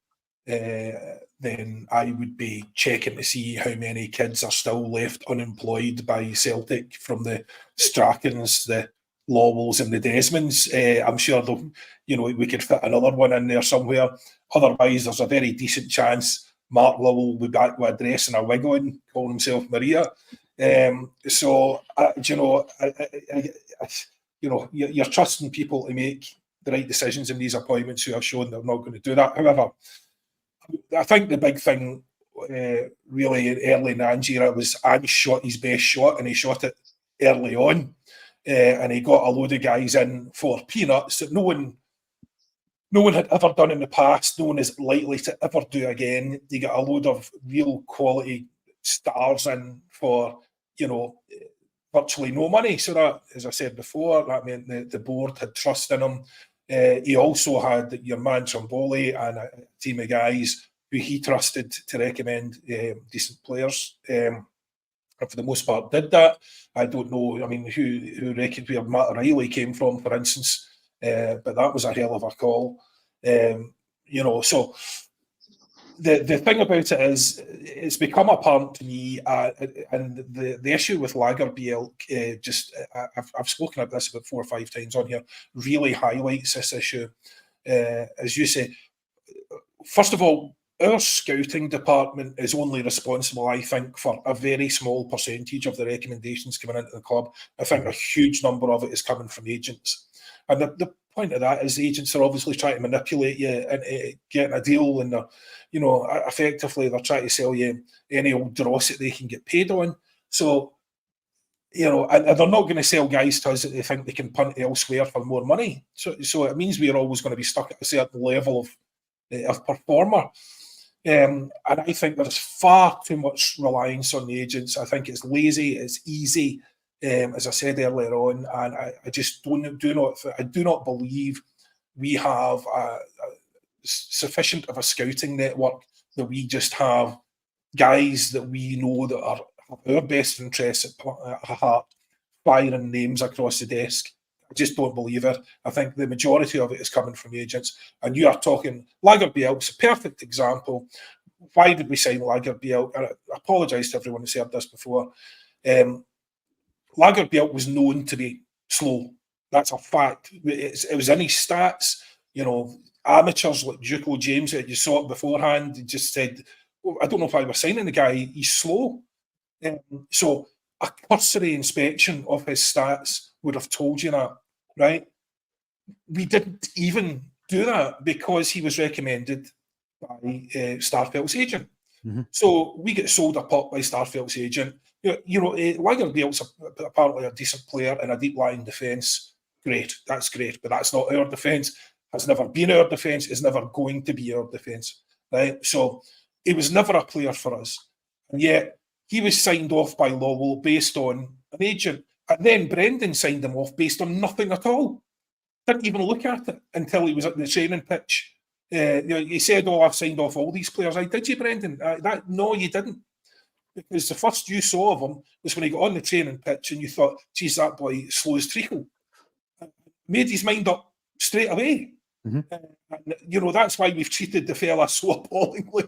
then I would be checking to see how many kids are still left unemployed by Celtic, from the Strackens, the Lowells and the Desmonds. I'm sure we could fit another one in there somewhere. Otherwise, there's a very decent chance Mark Lowell will be back with a dress and a wig on, calling himself Maria. You're trusting people to make the right decisions in these appointments who have shown they're not going to do that. However, I think the big thing really early in the Ange era was Ange shot his best shot, and he shot it early on, and he got a load of guys in for peanuts that no one had ever done in the past, no one is likely to ever do again. You get a load of real quality stars in for, virtually no money. So that, as I said before, that meant the board had trust in him. He also had your man Tromboli and a team of guys who he trusted to recommend decent players. And for the most part did that. I don't know, who reckoned where Matt O'Reilly came from, for instance, but that was a hell of a call. So the thing about it is, it's become apparent to me, and the issue with Lagerbielke, I've spoken about this about 4 or 5 times on here, really highlights this issue. As you say, first of all, our scouting department is only responsible, I think, for a very small percentage of the recommendations coming into the club. I think a huge number of it is coming from agents. And the point of that is agents are obviously trying to manipulate you into getting a deal, and effectively they're trying to sell you any old dross that they can get paid on. So, and they're not going to sell guys to us that they think they can punt elsewhere for more money. So it means we're always going to be stuck at a certain level of performer. And I think there's far too much reliance on the agents. I think it's lazy, it's easy, as I said earlier on, and I just do not believe we have sufficient of a scouting network that we just have guys that we know that have our best interests at heart firing names across the desk. I just don't believe it. I think the majority of it is coming from agents. And you are talking, Lagerbielke's a perfect example. Why did we sign Lagerbielke? And I apologise to everyone who's heard this before. Lagerbielke was known to be slow. That's a fact. It was in his stats. Amateurs like Juco James, you saw it beforehand, he just said, I don't know if I was signing the guy, he's slow. So a cursory inspection of his stats would have told you that, right? We didn't even do that because he was recommended by Starfelt's agent. Mm-hmm. So we get sold a pup by Starfelt's agent. Lagerbielke's apparently a decent player in a deep-lying defence. Great, that's great, but that's not our defence. Has never been our defence, is never going to be our defence, right? So he was never a player for us. And yet he was signed off by Lowell based on an agent. And then Brendan signed him off based on nothing at all. Didn't even look at it until he was at the training pitch. He said, I've signed off all these players. Did you, Brendan? No, you didn't. Because the first you saw of him was when he got on the training pitch and you thought, geez, that boy slow as treacle. Made his mind up straight away. Mm-hmm. That's why we've treated the fella so appallingly,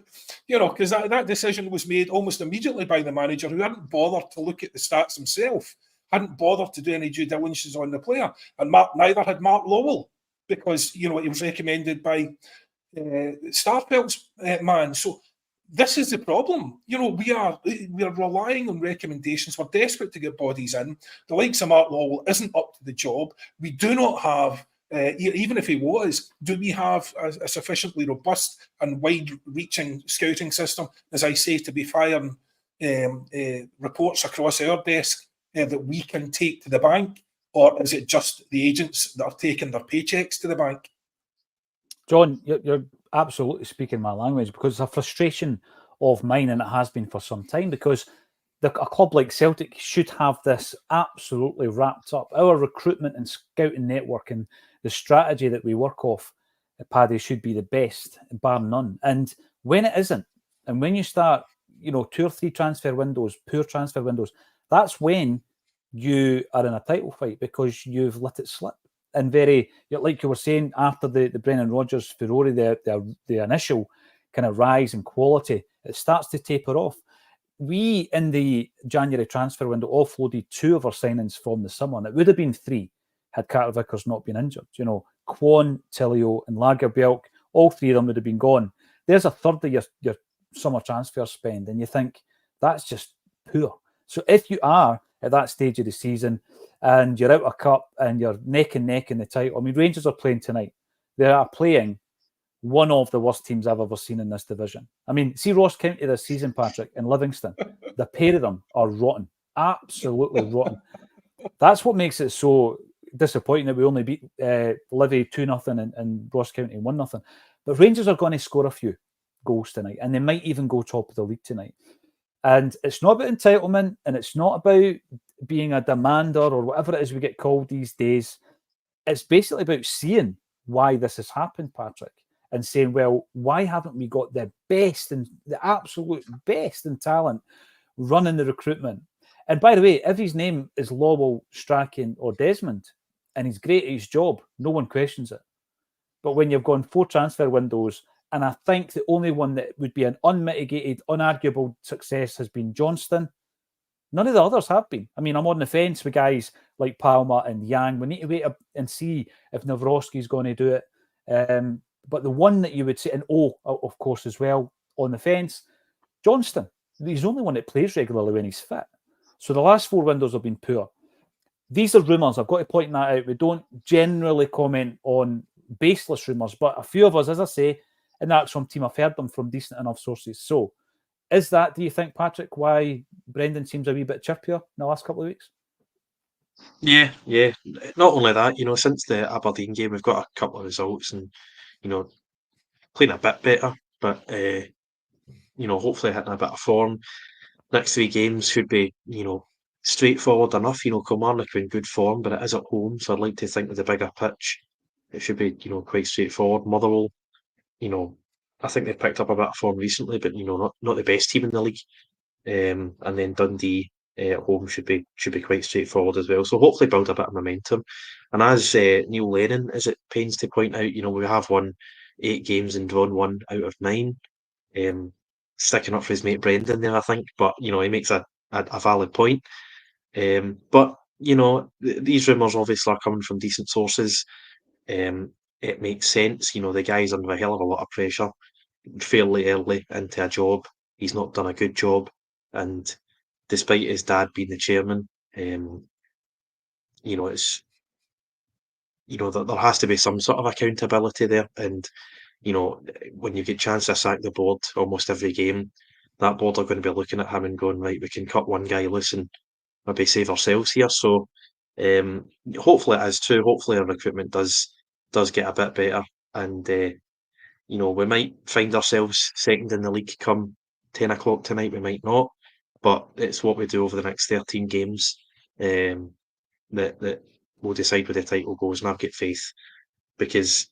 because that decision was made almost immediately by the manager, who hadn't bothered to look at the stats himself, hadn't bothered to do any due diligence on the player. And neither had Mark Lowell, because, he was recommended by Starfelt's man. So this is the problem. You know, we are relying on recommendations. We're desperate to get bodies in. The likes of Mark Lawwell isn't up to the job. We do not have, even if he was, do we have a sufficiently robust and wide-reaching scouting system, as I say, to be firing reports across our desk that we can take to the bank? Or is it just the agents that are taking their paychecks to the bank? John, you're absolutely speaking my language, because it's a frustration of mine, and it has been for some time, because a club like Celtic should have this absolutely wrapped up. Our recruitment and scouting network and the strategy that we work off, Paddy, should be the best, bar none. And when it isn't, and when you start, 2 or 3 transfer windows, poor transfer windows, that's when you are in a title fight, because you've let it slip. And like you were saying, after the Brendan Rodgers furore, the initial kind of rise in quality, it starts to taper off. We, in the January transfer window, offloaded 2 of our signings from the summer, and it would have been 3 had Carter Vickers not been injured. Kwon, Tillio, and Lagerbielke, all 3 of them would have been gone. There's a third of your summer transfer spend, and you think that's just poor. So if you are at that stage of the season and you're out of cup and you're neck and neck in the title, I mean, Rangers are playing tonight. They are playing one of the worst teams I've ever seen in this division. I mean, see Ross County this season, Patrick, and Livingston. The pair of them are rotten, absolutely rotten. That's what makes it so disappointing that we only beat Livy 2-0 and Ross County 1-0. But Rangers are going to score a few goals tonight, and they might even go top of the league tonight. And it's not about entitlement, and it's not about being a demander or whatever it is we get called these days. It's basically about seeing why this has happened, Patrick, and saying, well, why haven't we got the best and the absolute best in talent running the recruitment? And by the way, if his name is Lawwell, Strachan, or Desmond, and he's great at his job, no one questions it. But when you've gone 4 transfer windows, and I think the only one that would be an unmitigated, unarguable success has been Johnston, none of the others have been. I mean, I'm on the fence with guys like Palmer and Yang. We need to wait and see if Nawrocki's going to do it. But the one that you would say, and of course, as well, on the fence, Johnston. He's the only one that plays regularly when he's fit. So the last 4 windows have been poor. These are rumours. I've got to point that out. We don't generally comment on baseless rumours, but a few of us, as I say, in the Acsom team, I've heard them from decent enough sources. So is that, do you think, Patrick, why Brendan seems a wee bit chirpier in the last couple of weeks? Yeah. Not only that, since the Aberdeen game, we've got a couple of results and, playing a bit better, but, hopefully hitting a bit of form. Next 3 games should be, straightforward enough. Kilmarnock are in good form, but it is at home, so I'd like to think with the bigger pitch, it should be, quite straightforward. Motherwell, I think they've picked up a bit of form recently, but, not the best team in the league. And then Dundee at home should be quite straightforward as well. So hopefully build a bit of momentum. And as Neil Lennon, is it pains to point out, we have won 8 games and drawn 1 out of 9. Sticking up for his mate Brendan there, I think, but he makes a valid point. But these rumours obviously are coming from decent sources. It makes sense. The guy's under a hell of a lot of pressure fairly early into a job. He's not done a good job, and despite his dad being the chairman, it's there has to be some sort of accountability there. And when you get chance to sack the board almost every game, that board are going to be looking at him and going, right, we can cut one guy loose and maybe save ourselves here. So hopefully it is true. Hopefully our recruitment does get a bit better, and we might find ourselves second in the league come 10 o'clock tonight. We might not, but it's what we do over the next 13 games that will decide where the title goes. And I've got faith, because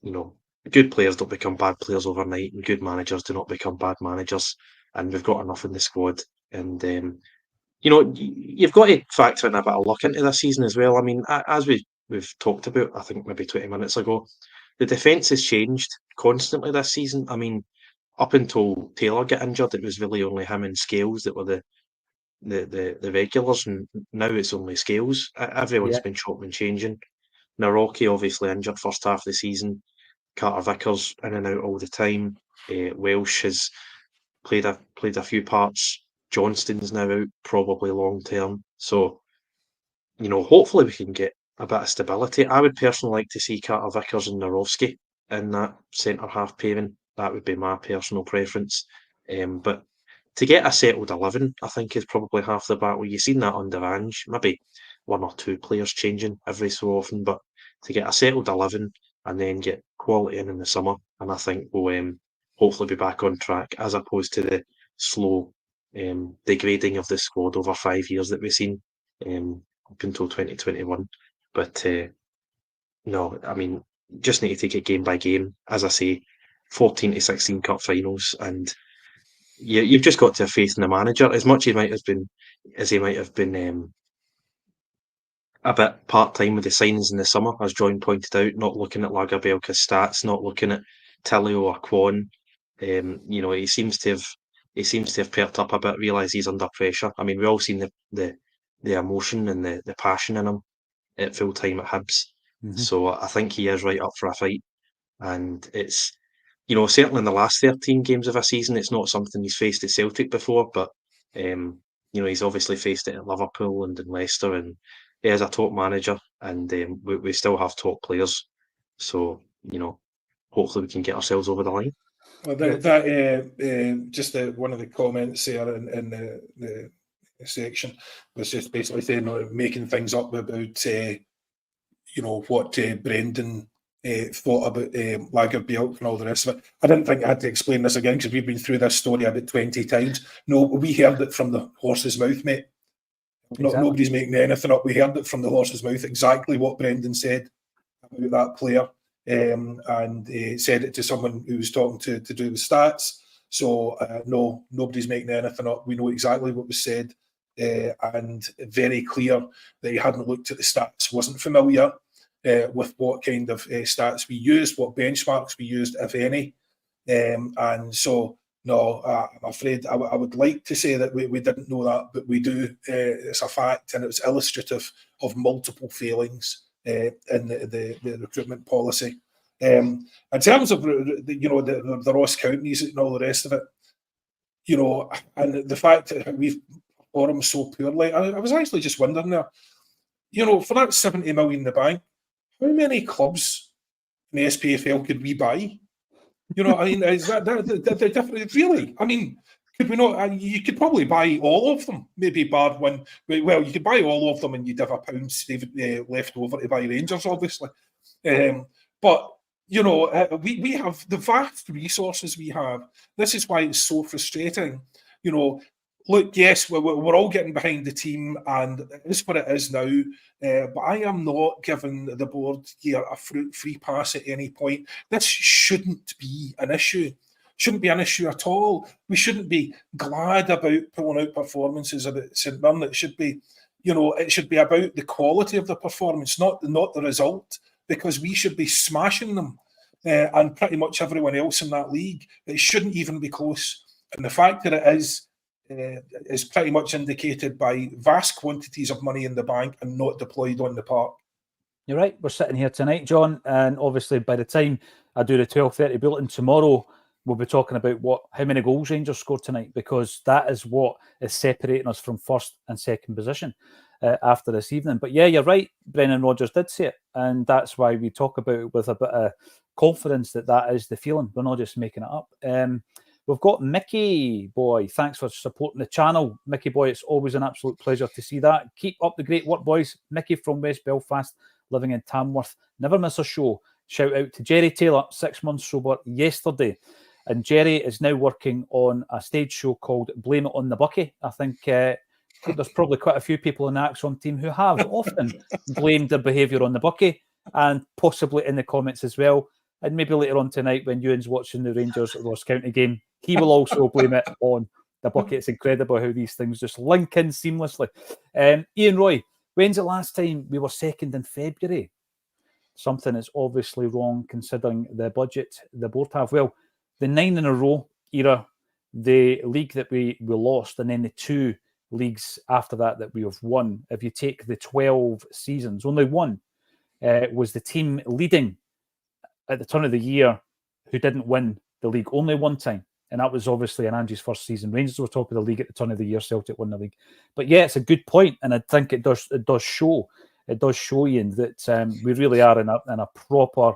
good players don't become bad players overnight, and good managers do not become bad managers. And we've got enough in the squad. And you've got to factor in a bit of luck into this season as well. I mean, as we've talked about, I think maybe 20 minutes ago, the defence has changed constantly this season. I mean, up until Taylor got injured, it was really only him and Scales that were the regulars, and now it's only Scales. Everyone's been chopping and changing. Nawrocki obviously injured first half of the season. Carter Vickers in and out all the time. Welsh has played a few parts. Johnston's now out, probably long term. So, hopefully we can get a bit of stability. I would personally like to see Carter Vickers and Narowski in that centre half pairing. That would be my personal preference. But to get a settled 11, I think is probably half the battle. You've seen that under Ange, maybe one or two players changing every so often, but to get a settled 11 and then get quality in the summer, and I think we'll hopefully be back on track as opposed to the slow degrading of the squad over 5 years that we've seen up until 2021. But no, I mean, just need to take it game by game. As I say, 14 to 16 cup finals, and you've just got to have faith in the manager. As much as he might have been a bit part-time with the signings in the summer, as John pointed out, not looking at Lagerbielke's stats, not looking at Tilly or Kwon. He seems to have perked up a bit, realised he's under pressure. I mean, we all seen the emotion and the passion in him at full time at Hibs. So I think he is right up for a fight. And it's, certainly in the last 13 games of a season, it's not something he's faced at Celtic before, but he's obviously faced it at Liverpool and in Leicester, and he is a top manager, and we still have top players. So, hopefully we can get ourselves over the line. Well, just one of the comments there in the section was just basically saying, making things up about what Brendan thought about Lagerbielke and all the rest of it. I didn't think I had to explain this again because we've been through this story about 20 times. No, we heard it from the horse's mouth, mate. Exactly. Nobody's making anything up. We heard it from the horse's mouth, exactly what Brendan said about that player. And he said it to someone who was talking to do with stats. So no, nobody's making anything up. We know exactly what was said, and very clear that he hadn't looked at the stats, wasn't familiar with what kind of stats we used, what benchmarks we used, if any. And so no, I'm afraid I would like to say that we didn't know that, but we do. It's a fact, and it was illustrative of multiple failings in the recruitment policy. In terms of the Ross Counties and all the rest of it, and the fact that we've performed so poorly, I was actually just wondering there, for that 70 million in the bank, how many clubs in the SPFL could we buy? I mean, is that different? Really? I mean, could we not? You could probably buy all of them, maybe bar one. Well, you could buy all of them, and you'd have £1 left over to buy Rangers, obviously. But we have the vast resources we have. This is why it's so frustrating. Look, yes, we're all getting behind the team, and it is what it is now. But I am not giving the board here a free pass at any point. This shouldn't be an issue. Shouldn't be an issue at all. We shouldn't be glad about pulling out performances about St Mirren. It should be, it should be about the quality of the performance, not the result, because we should be smashing them, and pretty much everyone else in that league. It shouldn't even be close. And the fact that it is pretty much indicated by vast quantities of money in the bank and not deployed on the park. You're right. We're sitting here tonight, John, and obviously by the time I do the 12:30 bulletin tomorrow, we'll be talking about how many goals Rangers scored tonight, because that is what is separating us from first and second position after this evening. But yeah, you're right. Brendan Rodgers did say it, and that's why we talk about it with a bit of confidence that is the feeling. We're not just making it up. We've got Mickey Boy. Thanks for supporting the channel. Mickey Boy, it's always an absolute pleasure to see that. Keep up the great work, boys. Mickey from West Belfast, living in Tamworth. Never miss a show. Shout out to Jerry Taylor, 6 months sober yesterday. And Jerry is now working on a stage show called Blame It on the Bucky. I think there's probably quite a few people in the Acsom team who have often blamed their behaviour on the Bucky, and possibly in the comments as well. And maybe later on tonight when Ewan's watching the Rangers Ross County game, he will also blame it on the Bucky. It's incredible how these things just link in seamlessly. Ian Roy, when's the last time we were second in February? Something is obviously wrong considering the budget the board have. Well, the 9 in a row era, the league that we lost, and then the 2 leagues after that we have won. If you take the 12 seasons, only one was the team leading at the turn of the year who didn't win the league only one time. And that was obviously in Angie's first season. Rangers were top of the league at the turn of the year. Celtic won the league. But yeah, it's a good point, and I think it does show, Ian, that we really are in a proper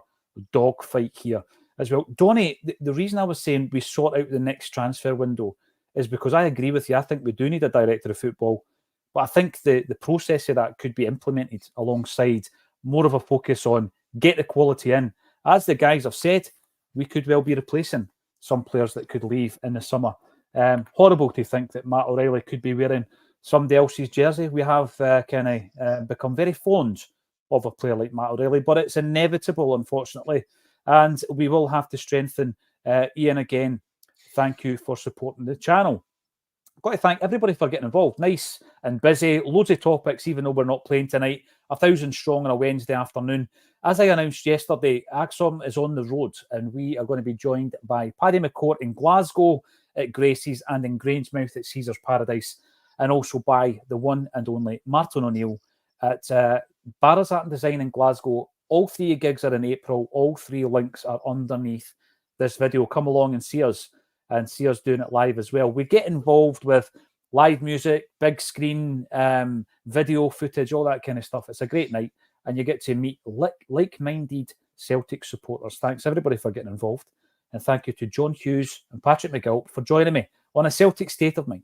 dogfight here as well. Donny, the reason I was saying we sort out the next transfer window is because I agree with you. I think we do need a director of football, but I think the process of that could be implemented alongside more of a focus on get the quality in. As the guys have said, we could well be replacing some players that could leave in the summer. Horrible to think that Matt O'Reilly could be wearing somebody else's jersey. We have become very fond of a player like Matt O'Reilly, but it's inevitable, unfortunately. And we will have to strengthen. Ian, again, thank you for supporting the channel. I've got to thank everybody for getting involved. Nice and busy, loads of topics, even though we're not playing tonight. 1,000 strong on a Wednesday afternoon. As I announced yesterday, Acsom is on the road, and we are going to be joined by Paddy McCourt in Glasgow at Gracie's and in Grangemouth at Caesar's Paradise, and also by the one and only Martin O'Neill at Barra's Art and Design in Glasgow. All 3 gigs are in April. All 3 links are underneath this video. Come along and see us doing it live as well. We get involved with live music, big screen, video footage, all that kind of stuff. It's a great night, and you get to meet like-minded Celtic supporters. Thanks, everybody, for getting involved. And thank you to John Hughes and Patrick McGill for joining me on A Celtic State of Mind.